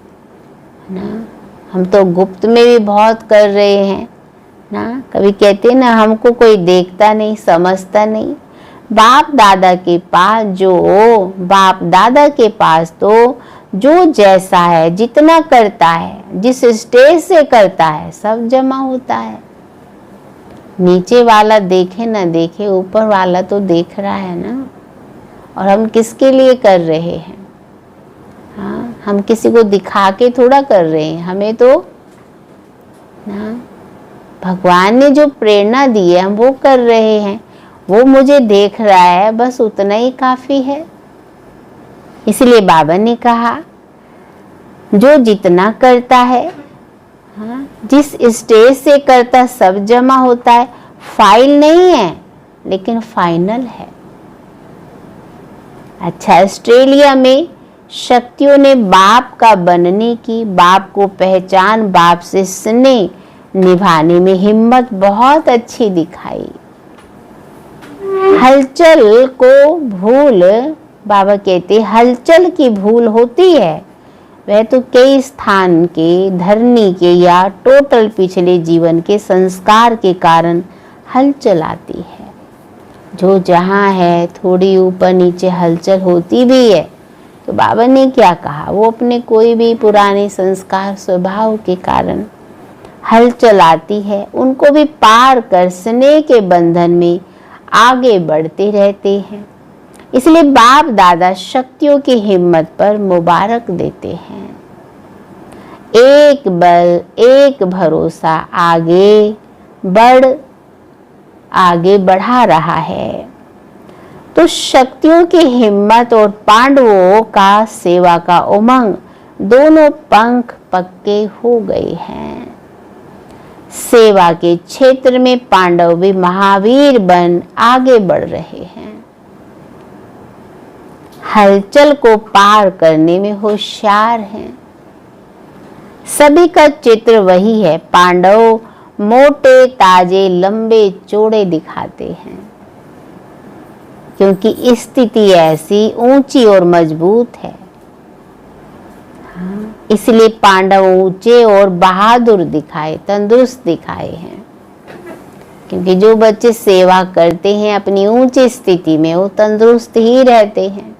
ना, हम तो गुप्त में भी बहुत कर रहे हैं ना। कभी कहते ना हमको कोई देखता नहीं, समझता नहीं। बाप दादा के पास तो जो जैसा है, जितना करता है, जिस स्टेज से करता है, सब जमा होता है। नीचे वाला देखे ना देखे, ऊपर वाला तो देख रहा है ना। और हम किसके लिए कर रहे हैं? हाँ, हम किसी को दिखा के थोड़ा कर रहे हैं, हमें तो ना भगवान ने जो प्रेरणा दी है हम वो कर रहे हैं। वो मुझे देख रहा है, बस उतना ही काफी है। इसलिए बाबा ने कहा जो जितना करता है, हाँ, जिस स्टेज से करता सब जमा होता है। फाइल नहीं है लेकिन फाइनल है। अच्छा, ऑस्ट्रेलिया में शक्तियों ने बाप का बनने की, बाप को पहचान, बाप से स्नेह निभाने में हिम्मत बहुत अच्छी दिखाई। हलचल को भूल, बाबा कहते हलचल की भूल होती है, वह तो कई स्थान के, धरनी के या टोटल पिछले जीवन के संस्कार के कारण हलचल आती है। जो जहाँ है थोड़ी ऊपर नीचे हलचल होती भी है, तो बाबा ने क्या कहा, वो अपने कोई भी पुराने संस्कार स्वभाव के कारण हलचल आती है, उनको भी पार कर स्नेह के बंधन में आगे बढ़ते रहते हैं। इसलिए बाप दादा शक्तियों की हिम्मत पर मुबारक देते हैं। एक बल, एक भरोसा आगे बढ़ा रहा है। तो शक्तियों की हिम्मत और पांडवों का सेवा का उमंग, दोनों पंख पक्के हो गए हैं। सेवा के क्षेत्र में पांडव भी महावीर बन आगे बढ़ रहे हैं। हलचल को पार करने में होशियार हैं। सभी का चित्र वही है। पांडव मोटे ताजे लंबे चौड़े दिखाते हैं, क्योंकि स्थिति ऐसी ऊंची और मजबूत है। इसलिए पांडव ऊंचे और बहादुर दिखाए, तंदुरुस्त दिखाए हैं। क्योंकि जो बच्चे सेवा करते हैं अपनी ऊंची स्थिति में, वो तंदुरुस्त ही रहते हैं।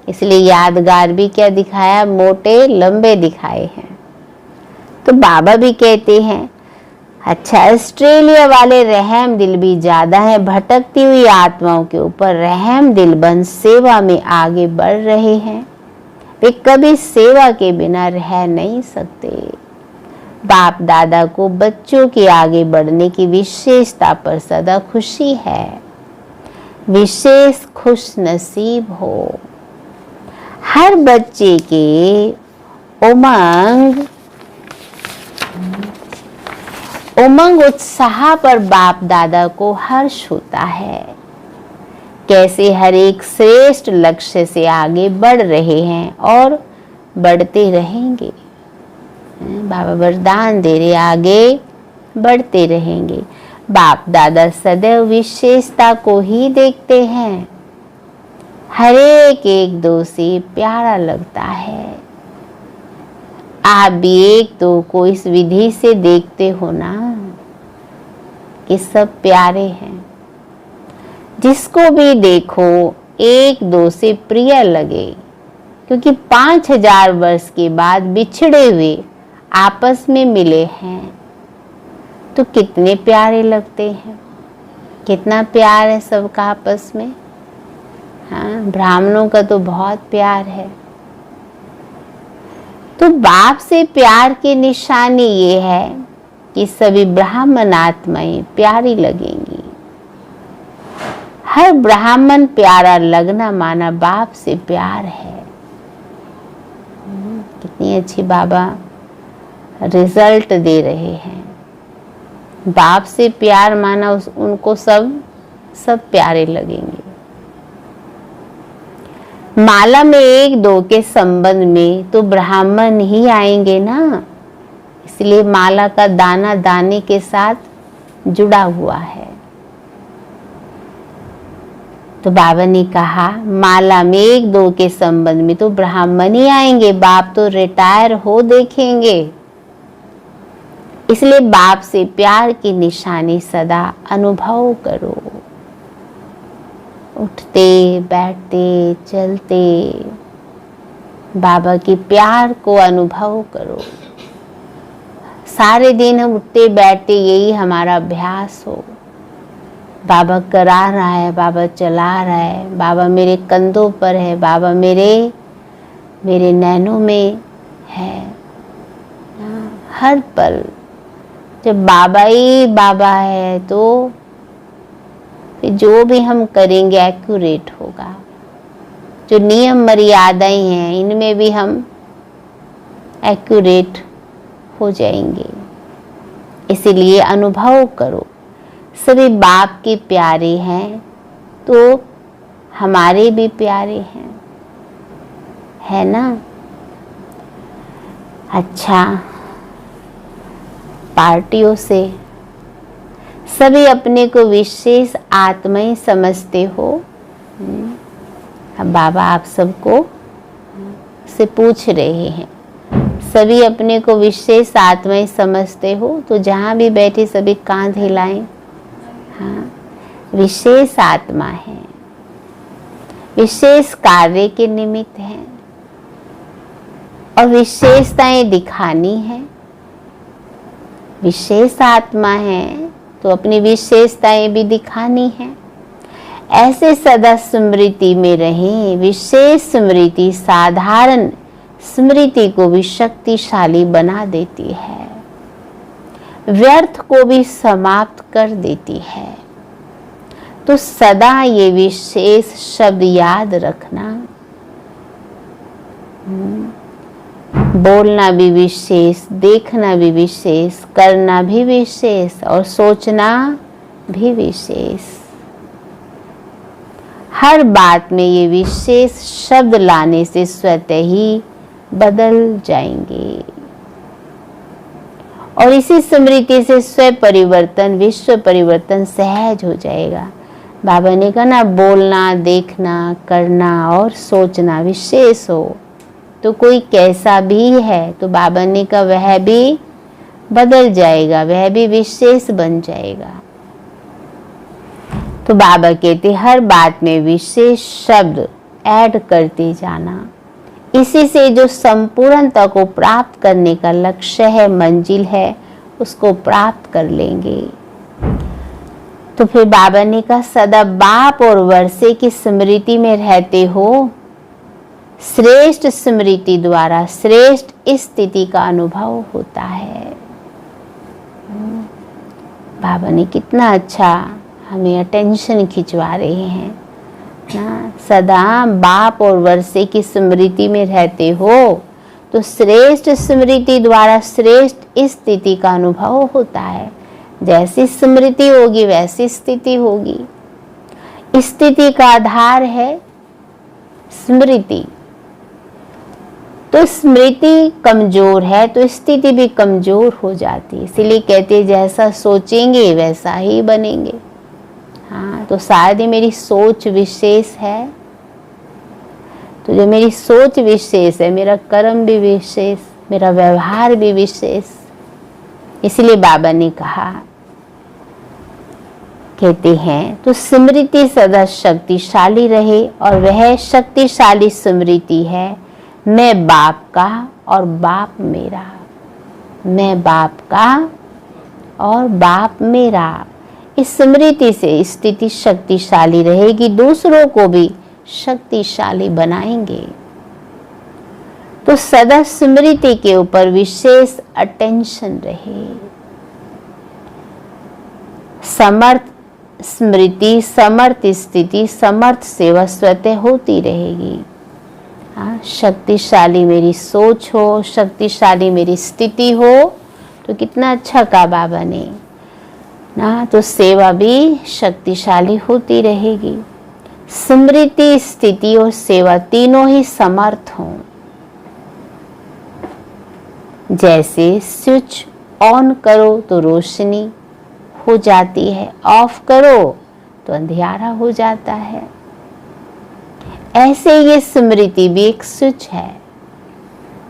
इसलिए यादगार भी क्या दिखाया, मोटे लंबे दिखाए हैं। तो बाबा भी कहते हैं, अच्छा ऑस्ट्रेलिया वाले रहम दिल भी ज्यादा है, भटकती हुई आत्माओं के ऊपर रहम दिल बन सेवा में आगे बढ़ रहे हैं। वे कभी सेवा के बिना रह नहीं सकते। बाप दादा को बच्चों के आगे बढ़ने की विशेषता पर सदा खुशी है। विशेष खुश नसीब हो। हर बच्चे के उमंग उत्साह पर बाप दादा को हर्ष होता है। कैसे हर एक श्रेष्ठ लक्ष्य से आगे बढ़ रहे हैं और बढ़ते रहेंगे। बाबा वरदान दे रहे, आगे बढ़ते रहेंगे। बाप दादा सदैव विशेषता को ही देखते हैं। हर एक दो से प्यारा लगता है। आप भी एक दो को इस विधि से देखते हो ना कि सब प्यारे हैं। जिसको भी देखो एक दो से प्रिय लगे, क्योंकि 5000 वर्ष के बाद बिछड़े हुए आपस में मिले हैं तो कितने प्यारे लगते हैं। कितना प्यार है सबका आपस में। हाँ, ब्राह्मणों का तो बहुत प्यार है। तो बाप से प्यार की निशानी ये है कि सभी ब्राह्मण आत्माएं प्यारी लगेंगी। हर ब्राह्मण प्यारा लगना माना बाप से प्यार है। कितनी अच्छी बाबा रिजल्ट दे रहे हैं। बाप से प्यार माना उनको सब प्यारे लगेंगे। माला में एक दो के संबंध में तो ब्राह्मण ही आएंगे ना, इसलिए माला का दाना दाने के साथ जुड़ा हुआ है। तो बाबा ने कहा माला में एक दो के संबंध में तो ब्राह्मण ही आएंगे, बाप तो रिटायर हो देखेंगे। इसलिए बाप से प्यार की निशानी सदा अनुभव करो। उठते बैठते चलते बाबा के प्यार को अनुभव करो। सारे दिन हम उठते बैठते यही हमारा अभ्यास हो। बाबा करा रहा है, बाबा चला रहा है, बाबा मेरे कंधों पर है, बाबा मेरे नैनों में है। हर पल जब बाबा ही बाबा है तो फिर जो भी हम करेंगे एक्यूरेट होगा। जो नियम मर्यादाएं हैं इनमें भी हम एक्यूरेट हो जाएंगे। इसीलिए अनुभव करो सभी बाप के प्यारे हैं तो हमारे भी प्यारे हैं, है ना। अच्छा, पार्टियों से सभी अपने को विशेष आत्माएं समझते हो। अब बाबा आप सबको से पूछ रहे हैं, सभी अपने को विशेष आत्माएं समझते हो? तो जहाँ भी बैठे सभी कांध हिलाएं। हाँ, विशेष आत्मा है, विशेष कार्य के निमित्त है और विशेषताएं दिखानी है। विशेष आत्मा है तो अपनी विशेषताएं भी दिखानी है। ऐसे सदा स्मृति में रहें। विशेष स्मृति साधारण स्मृति को भी शक्तिशाली बना देती है, व्यर्थ को भी समाप्त कर देती है। तो सदा ये विशेष शब्द याद रखना। बोलना भी विशेष, देखना भी विशेष, करना भी विशेष और सोचना भी विशेष। हर बात में ये विशेष शब्द लाने से स्वतः ही बदल जाएंगे। और इसी स्मृति से स्व परिवर्तन, विश्व परिवर्तन सहज हो जाएगा। बाबा ने कहा ना, बोलना, देखना, करना और सोचना विशेष हो तो कोई कैसा भी है तो बाबा ने कहा वह भी बदल जाएगा, वह भी विशेष बन जाएगा। तो बाबा कहते हर बात में विशेष शब्द ऐड करते जाना, इसी से जो संपूर्णता को प्राप्त करने का लक्ष्य है, मंजिल है, उसको प्राप्त कर लेंगे। तो फिर बाबा ने कहा सदा बाप और वर्षे की स्मृति में रहते हो, श्रेष्ठ स्मृति द्वारा श्रेष्ठ स्थिति का अनुभव होता है। बाबा ने कितना अच्छा हमें अटेंशन खिंचवा रहे हैं ना। सदा बाप और वर्षे की स्मृति में रहते हो तो श्रेष्ठ स्मृति द्वारा श्रेष्ठ स्थिति का अनुभव होता है। जैसी स्मृति होगी वैसी स्थिति होगी। स्थिति का आधार है स्मृति, तो स्मृति कमजोर है तो स्थिति भी कमजोर हो जाती है। इसीलिए कहते हैं जैसा सोचेंगे वैसा ही बनेंगे। हाँ, तो शायद ही मेरी सोच विशेष है, तो जो मेरी सोच विशेष है, मेरा कर्म भी विशेष, मेरा व्यवहार भी विशेष। इसलिए बाबा ने कहा, कहते हैं तो स्मृति सदा शक्तिशाली रहे और वह शक्तिशाली स्मृति है मैं बाप का और बाप मेरा, मैं बाप का और बाप मेरा। इस स्मृति से स्थिति शक्तिशाली रहेगी, दूसरों को भी शक्तिशाली बनाएंगे। तो सदा स्मृति के ऊपर विशेष अटेंशन रहे। समर्थ स्मृति, समर्थ स्थिति, समर्थ सेवा स्वतः होती रहेगी। हाँ, शक्तिशाली मेरी सोच हो, शक्तिशाली मेरी स्थिति हो तो कितना अच्छा कहा बाबा ने ना, तो सेवा भी शक्तिशाली होती रहेगी। स्मृति, स्थिति और सेवा तीनों ही समर्थ हों। जैसे स्विच ऑन करो तो रोशनी हो जाती है, ऑफ करो तो अंधियारा हो जाता है। ऐसे ये स्मृति भी एक स्विच है।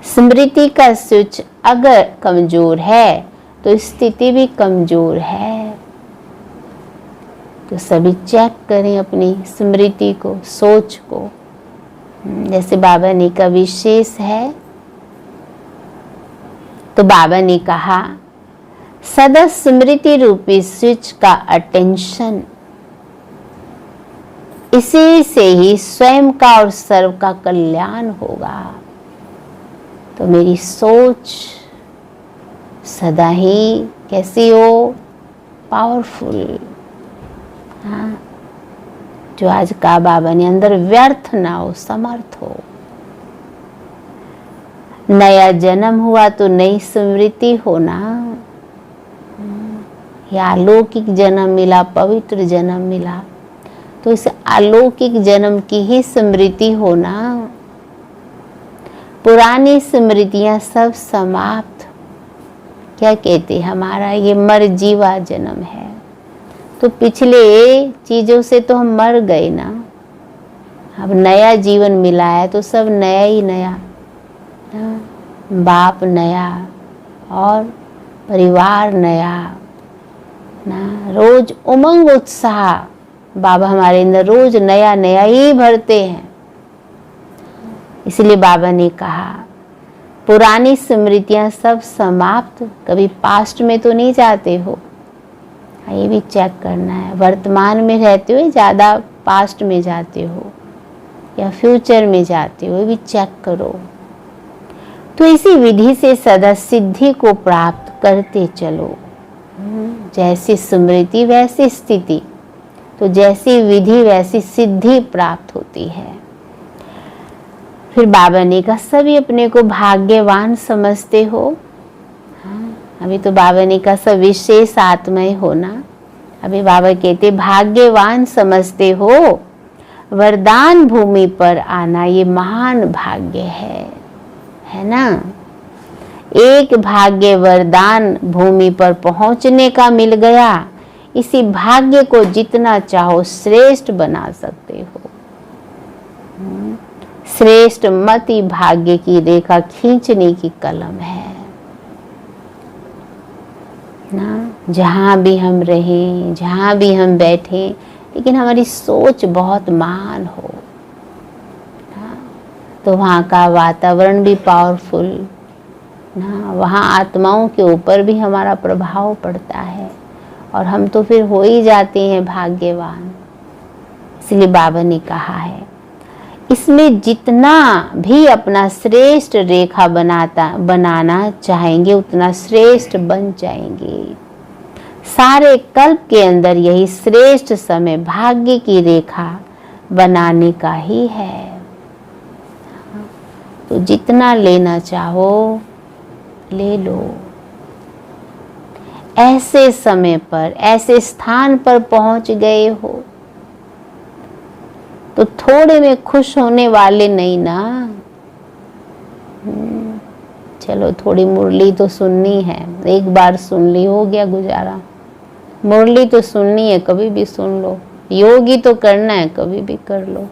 स्मृति का स्विच अगर कमजोर है तो स्थिति भी कमजोर है। तो सभी चेक करें अपनी स्मृति को, सोच को। जैसे बाबा ने कहा विशेष है, तो बाबा ने कहा सदा स्मृति रूपी स्विच का अटेंशन, इसी से ही स्वयं का और सर्व का कल्याण होगा। तो मेरी सोच सदा ही कैसी हो, पावरफुल। हाँ, जो आज का बाबा ने अंदर व्यर्थ ना हो, समर्थ हो। नया जन्म हुआ तो नई स्मृति होना, या अलौकिक जन्म मिला, पवित्र जन्म मिला तो इस अलौकिक जन्म की ही स्मृति होना। पुरानी स्मृतियां सब समाप्त, क्या कहते, हमारा ये मरजीवा जन्म है। तो पिछले चीजों से तो हम मर गए ना, अब नया जीवन मिला है तो सब नया ही नया, बाप नया और परिवार नया ना। रोज उमंग उत्साह बाबा हमारे अंदर रोज नया नया ही भरते हैं। इसलिए बाबा ने कहा पुरानी स्मृतियां सब समाप्त, कभी पास्ट में तो नहीं जाते हो, ये भी चेक करना है। वर्तमान में रहते हुए ज़्यादा पास्ट में जाते हो या फ्यूचर में जाते हो, ये भी चेक करो। तो इसी विधि से सदा सिद्धि को प्राप्त करते चलो। जैसी स्मृति वैसी स्थिति, तो जैसी विधि वैसी सिद्धि प्राप्त होती है। फिर बाबा ने कहा सभी अपने को भाग्यवान समझते हो। अभी तो बाबा ने कहा सब विशेष आत्माएं होना, अभी बाबा कहते भाग्यवान समझते हो, वरदान भूमि पर आना ये महान भाग्य है ना। एक भाग्य वरदान भूमि पर पहुंचने का मिल गया। इसी भाग्य को जितना चाहो श्रेष्ठ बना सकते हो। श्रेष्ठ मति भाग्य की रेखा खींचने की कलम है ना। जहां भी हम रहें, जहां भी हम बैठे, लेकिन हमारी सोच बहुत महान हो ना, तो वहाँ का वातावरण भी पावरफुल ना, वहाँ आत्माओं के ऊपर भी हमारा प्रभाव पड़ता है और हम तो फिर हो ही जाते हैं भाग्यवान। इसलिए बाबा ने कहा है, इसमें जितना भी अपना श्रेष्ठ रेखा बनाना चाहेंगे उतना श्रेष्ठ बन जाएंगे। सारे कल्प के अंदर यही श्रेष्ठ समय भाग्य की रेखा बनाने का ही है। तो जितना लेना चाहो ले लो। ऐसे समय पर, ऐसे स्थान पर पहुंच गए हो तो थोड़े में खुश होने वाले नहीं ना। चलो थोड़ी मुरली तो सुननी है, एक बार सुन ली, हो गया गुजारा। मुरली तो सुननी है, कभी भी सुन लो। योगी तो करना है, कभी भी कर लो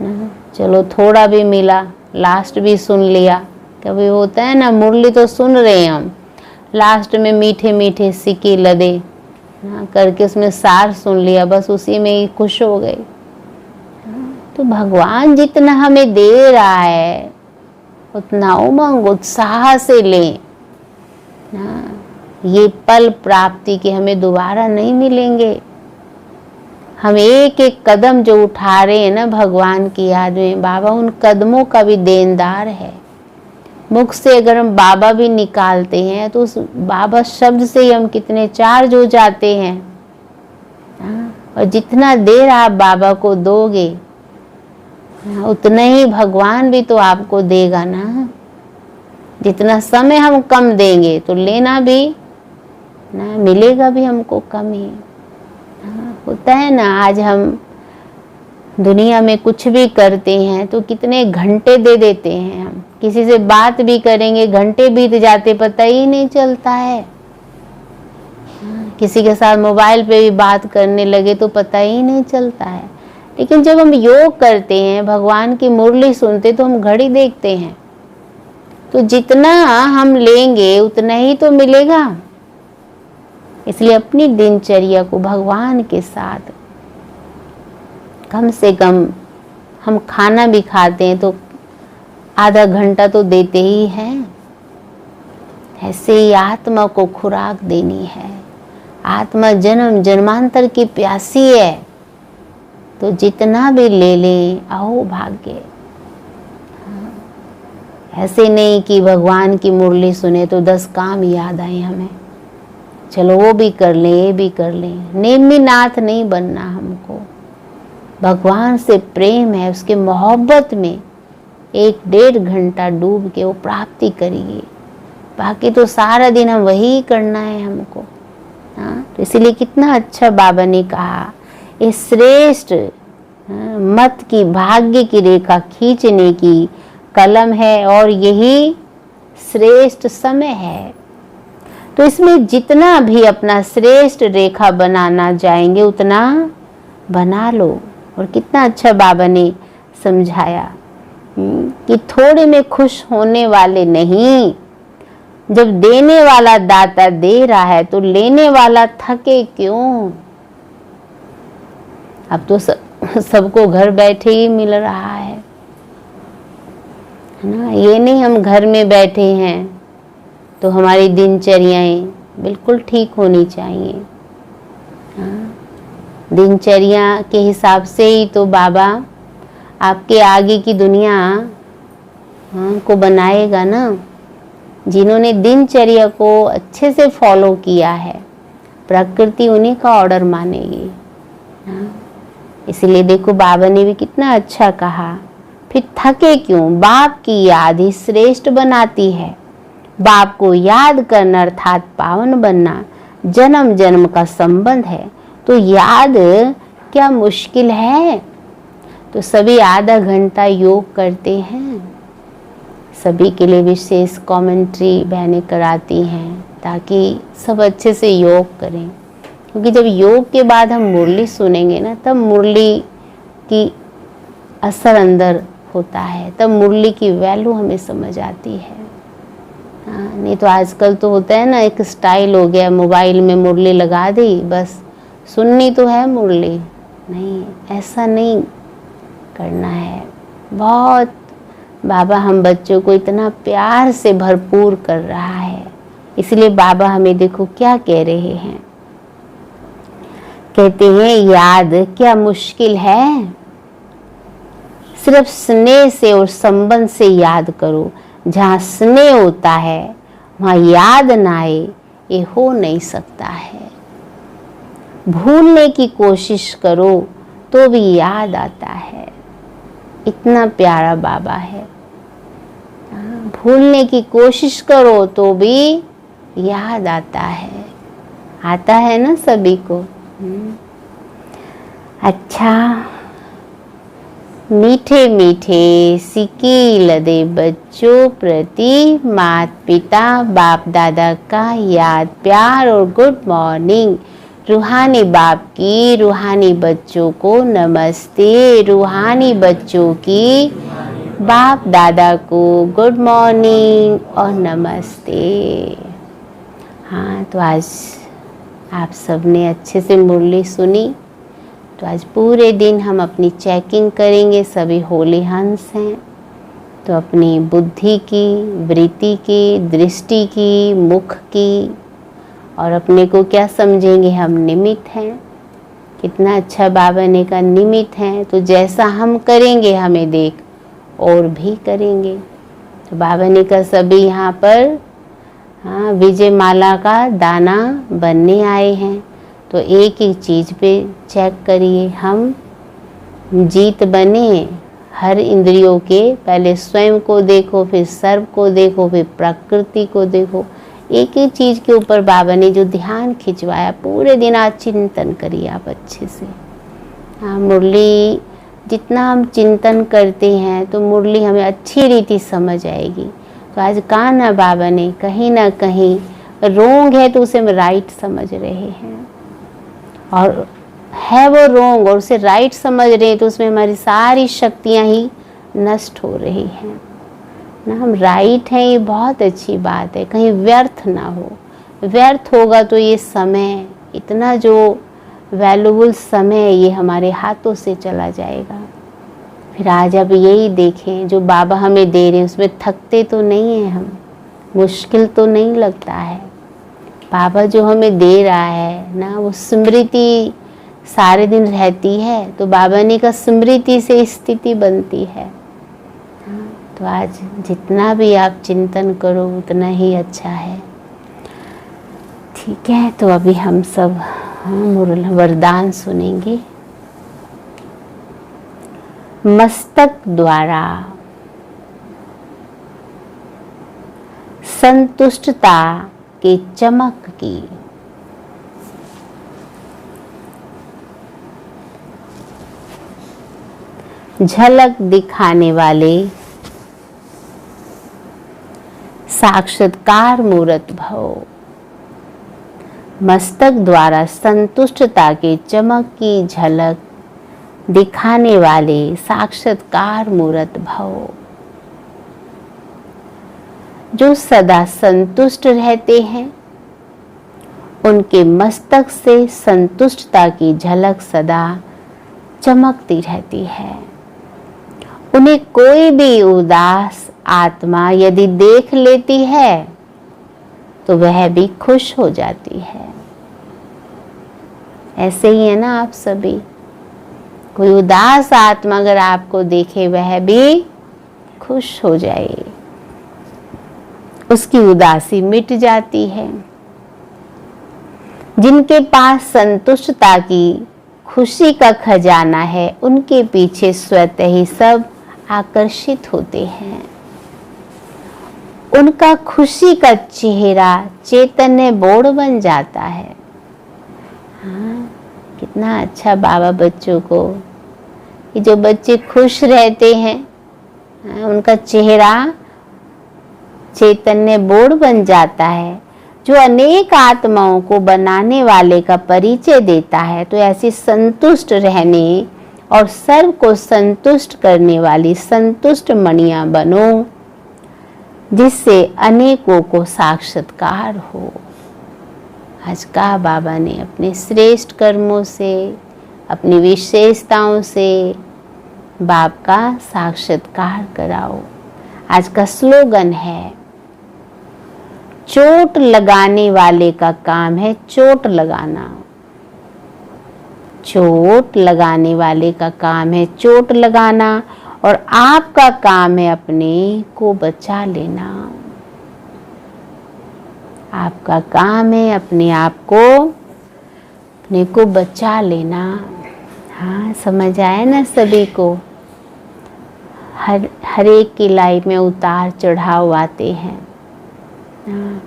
ना। चलो थोड़ा भी मिला, लास्ट भी सुन लिया। कभी होता है ना, मुरली तो सुन रहे हैं हम, लास्ट में मीठे मीठे सिक्के लदे ना करके उसमें सार सुन लिया, बस उसी में ही खुश हो गए। तो भगवान जितना हमें दे रहा है उतना उमंग उत्साह से लें ना। ये पल प्राप्ति के हमें दोबारा नहीं मिलेंगे। हम एक एक कदम जो उठा रहे हैं ना भगवान की याद में, बाबा उन कदमों का भी देनदार है। मुख से अगर हम बाबा भी निकालते हैं तो उस बाबा शब्द से ही हम कितने चार्ज हो जाते हैं। और जितना देर आप बाबा को दोगे उतना ही भगवान भी तो आपको देगा ना। जितना समय हम कम देंगे तो लेना भी ना, मिलेगा भी हमको कम ही। होता है ना, आज हम दुनिया में कुछ भी करते हैं तो कितने घंटे दे देते हैं। हम किसी से बात भी करेंगे, घंटे बीत जाते पता ही नहीं चलता है। किसी के साथ मोबाइल पे भी बात करने लगे तो पता ही नहीं चलता है। लेकिन जब हम योग करते हैं, भगवान की मुरली सुनते, तो हम घड़ी देखते हैं। तो जितना हम लेंगे उतना ही तो मिलेगा। इसलिए अपनी दिनचर्या को भगवान के साथ, कम से कम हम खाना भी खाते हैं तो आधा घंटा तो देते ही हैं। ऐसे ही आत्मा को खुराक देनी है। आत्मा जन्म जन्मांतर की प्यासी है, तो जितना भी ले लें अहो भाग्य। ऐसे नहीं कि भगवान की मुरली सुने तो 10 काम याद आए हमें, चलो वो भी कर लें ये भी कर लें। नेमिनाथ नहीं बनना हमको। भगवान से प्रेम है, उसके मोहब्बत में 1-1.5 घंटा डूब के वो प्राप्ति करिए। बाकी तो सारा दिन हम वही करना है हमको। तो इसीलिए कितना अच्छा बाबा ने कहा, इस श्रेष्ठ मत की भाग्य की रेखा खींचने की कलम है और यही श्रेष्ठ समय है। तो इसमें जितना भी अपना श्रेष्ठ रेखा बनाना चाहेंगे उतना बना लो। और कितना अच्छा बाबा ने समझाया कि थोड़े में खुश होने वाले नहीं। जब देने वाला दाता दे रहा है तो लेने वाला थके क्यों। अब तो सबको घर बैठे ही मिल रहा है ना। ये नहीं हम घर में बैठे हैं तो हमारी दिनचर्याएं बिल्कुल ठीक होनी चाहिए। दिनचर्या के हिसाब से ही तो बाबा आपके आगे की दुनिया को बनाएगा ना। जिन्होंने दिनचर्या को अच्छे से फॉलो किया है, प्रकृति उन्हीं का ऑर्डर मानेगी। इसलिए देखो बाबा ने भी कितना अच्छा कहा, फिर थके क्यों, बाप की याद ही श्रेष्ठ बनाती है। बाप को याद करना अर्थात पावन बनना जन्म जन्म का संबंध है। तो याद क्या मुश्किल है। तो सभी आधा घंटा योग करते हैं, सभी के लिए विशेष कमेंट्री बहनें कराती हैं ताकि सब अच्छे से योग करें, क्योंकि जब योग के बाद हम मुरली सुनेंगे ना, तब मुरली की असर अंदर होता है, तब मुरली की वैल्यू हमें समझ आती है। हाँ, नहीं तो आजकल तो होता है ना, एक स्टाइल हो गया, मोबाइल में मुरली लगा दी, बस सुननी तो है मुरली। नहीं, ऐसा नहीं करना है। बहुत बाबा हम बच्चों को इतना प्यार से भरपूर कर रहा है, इसलिए बाबा हमें देखो क्या कह रहे हैं। कहते हैं याद क्या मुश्किल है, सिर्फ स्नेह से और संबंध से याद करो। जहाँ स्नेह होता है वहाँ याद ना आए ये हो नहीं सकता है। भूलने की कोशिश करो तो भी याद आता है। इतना प्यारा बाबा है। भूलने की कोशिश करो तो भी याद आता है ना सभी को। अच्छा, मीठे मीठे सिकील दे बच्चों प्रति माता पिता बाप दादा का याद प्यार और गुड मॉर्निंग। रूहानी बाप की रूहानी बच्चों को नमस्ते, रूहानी बच्चों की बाप दादा को गुड मॉर्निंग और नमस्ते। हाँ, तो आज आप सबने अच्छे से मुरली सुनी, तो आज पूरे दिन हम अपनी चेकिंग करेंगे। सभी होली हंस हैं, तो अपनी बुद्धि की, वृत्ति की, दृष्टि की, मुख की, और अपने को क्या समझेंगे, हम निमित्त हैं। कितना अच्छा बाबा ने कहा निमित्त हैं, तो जैसा हम करेंगे हमें देख और भी करेंगे। तो बाबा ने कहा सभी यहाँ पर हाँ विजय माला का दाना बनने आए हैं, तो एक एक चीज़ पे चेक करिए। हम जीत बने हर इंद्रियों के, पहले स्वयं को देखो, फिर सर्व को देखो, फिर प्रकृति को देखो। एक एक चीज़ के ऊपर बाबा ने जो ध्यान खिंचवाया, पूरे दिन आज चिंतन करिए आप अच्छे से। हाँ, मुरली जितना हम चिंतन करते हैं तो मुरली हमें अच्छी रीति समझ आएगी। तो आज कहा ना बाबा ने, कहीं ना कहीं रोंग है तो उसे हम राइट समझ रहे हैं, और है वो रोंग और उसे राइट समझ रहे हैं, तो उसमें हमारी सारी शक्तियां ही नष्ट हो रही हैं ना। हम राइट हैं, ये बहुत अच्छी बात है, कहीं व्यर्थ ना हो। व्यर्थ होगा तो ये समय, इतना जो वैल्यूबल समय, ये हमारे हाथों से चला जाएगा। फिर आज अब यही देखें, जो बाबा हमें दे रहे हैं उसमें थकते तो नहीं हैं हम, मुश्किल तो नहीं लगता है। बाबा जो हमें दे रहा है ना, वो स्मृति सारे दिन रहती है, तो बाबा ने कहा स्मृति से स्थिति बनती है। तो आज जितना भी आप चिंतन करो उतना ही अच्छा है। ठीक है, तो अभी हम सब वरदान सुनेंगे। मस्तक द्वारा संतुष्टता की चमक की, झलक दिखाने वाले साक्षात्कार मूर्त भव। मस्तक द्वारा संतुष्टता की चमक की झलक दिखाने वाले साक्षात्कार मूर्त भव। जो सदा संतुष्ट रहते हैं उनके मस्तक से संतुष्टता की झलक सदा चमकती रहती है। उन्हें कोई भी उदास आत्मा यदि देख लेती है तो वह भी खुश हो जाती है। ऐसे ही है ना आप सभी, कोई उदास आत्मा अगर आपको देखे वह भी खुश हो जाए, उसकी उदासी मिट जाती है। जिनके पास संतुष्टता की खुशी का खजाना है उनके पीछे स्वतः ही सब आकर्षित होते हैं। उनका खुशी का चेहरा चैतन्य बोर्ड बन जाता है। हाँ, कितना अच्छा बाबा बच्चों को, ये जो बच्चे खुश रहते हैं, उनका चेहरा चैतन्य बोर्ड बन जाता है जो अनेक आत्माओं को बनाने वाले का परिचय देता है। तो ऐसी संतुष्ट रहने और सर्व को संतुष्ट करने वाली संतुष्ट मणियां बनो, जिससे अनेकों को साक्षात्कार हो। आज कहा बाबा ने अपने श्रेष्ठ कर्मों से, अपनी विशेषताओं से बाप का साक्षात्कार कराओ। आज का स्लोगन है, चोट लगाने वाले का काम है चोट लगाना। चोट लगाने वाले का काम है चोट लगाना, और आपका काम है अपने को बचा लेना। आपका काम है अपने आप को, अपने को बचा लेना। हाँ, समझ आया ना सभी को? हर एक की लाइफ में उतार चढ़ाव आते हैं।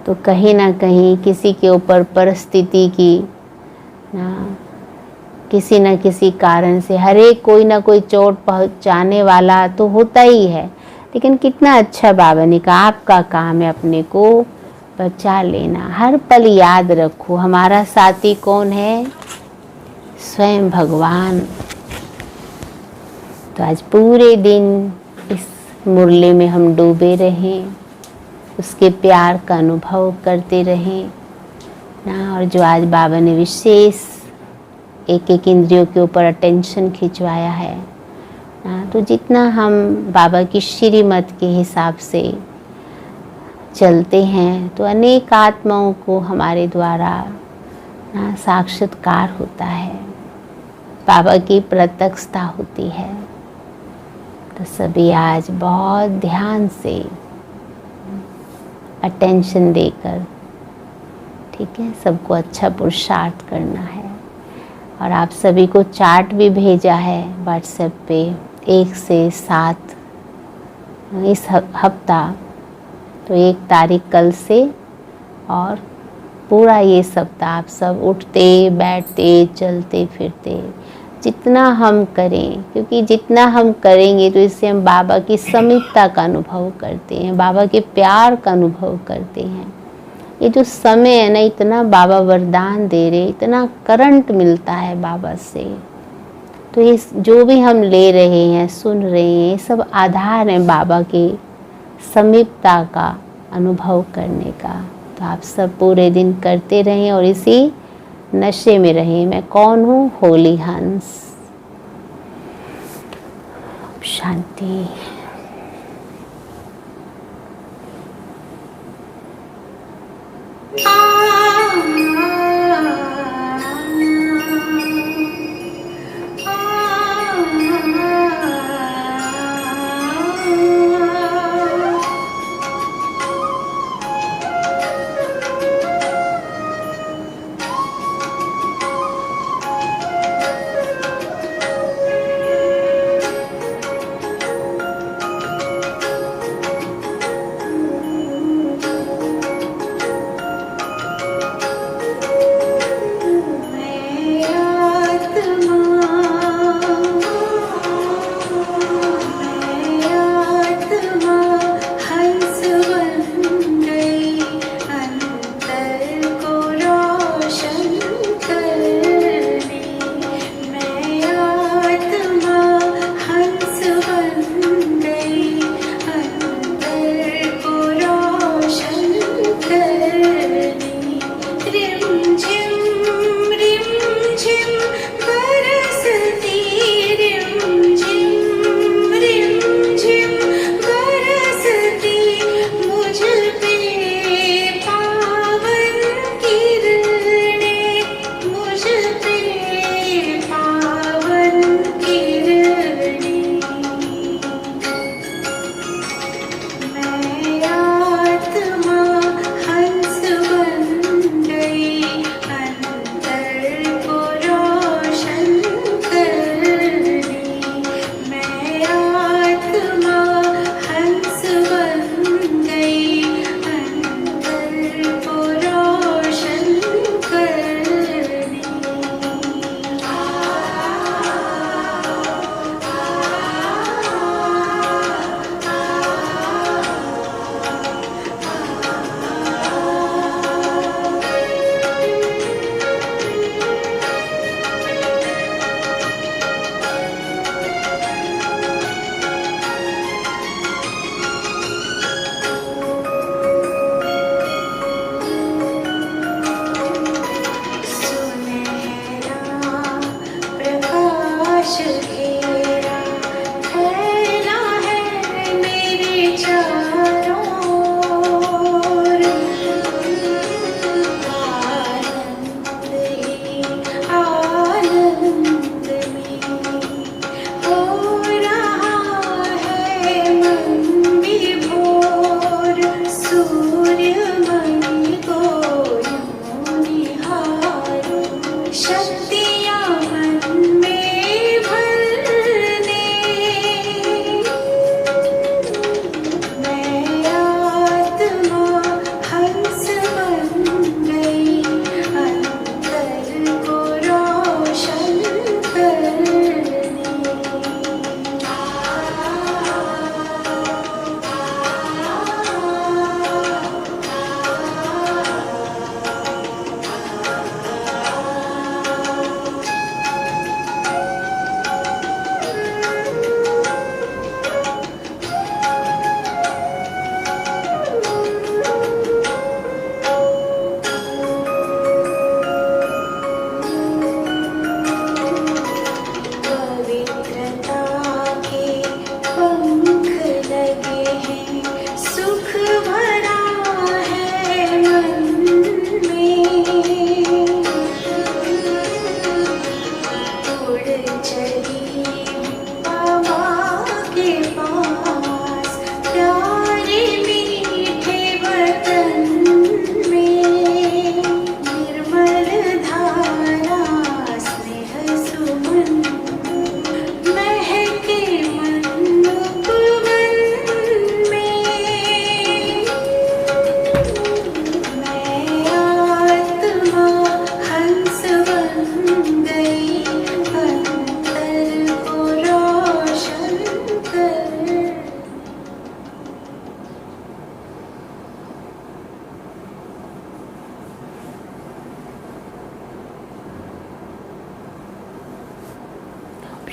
तो कहीं ना कहीं किसी के ऊपर परिस्थिति की किसी न किसी कारण से हर एक कोई ना कोई चोट पहुंचाने वाला तो होता ही है। लेकिन कितना अच्छा बाबा ने कहा, आपका काम है अपने को बचा लेना। हर पल याद रखो, हमारा साथी कौन है? स्वयं भगवान। तो आज पूरे दिन इस मुरली में हम डूबे रहें, उसके प्यार का अनुभव करते रहें ना। और जो आज बाबा ने विशेष एक एक इंद्रियों के ऊपर अटेंशन खिंचवाया है ना, तो जितना हम बाबा की श्रीमत के हिसाब से चलते हैं तो अनेक आत्माओं को हमारे द्वारा ना साक्षात्कार होता है, बाबा की प्रत्यक्षता होती है। तो सभी आज बहुत ध्यान से अटेंशन देकर, ठीक है, सबको अच्छा पुरुषार्थ करना है। और आप सभी को चार्ट भी भेजा है व्हाट्सएप पे 1 से 7 इस हफ्ता। तो 1 तारीख कल से और पूरा ये सप्ताह आप सब उठते बैठते चलते फिरते जितना हम करें, क्योंकि जितना हम करेंगे तो इससे हम बाबा की समीपता का अनुभव करते हैं, बाबा के प्यार का अनुभव करते हैं। ये जो समय है ना, इतना बाबा वरदान दे रहे, इतना करंट मिलता है बाबा से। तो ये जो भी हम ले रहे हैं, सुन रहे हैं, सब आधार है बाबा के समीपता का अनुभव करने का। तो आप सब पूरे दिन करते रहें और इसी नशे में रहें। मैं कौन हूँ? होली हंस। शांति।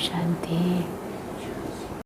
शांति।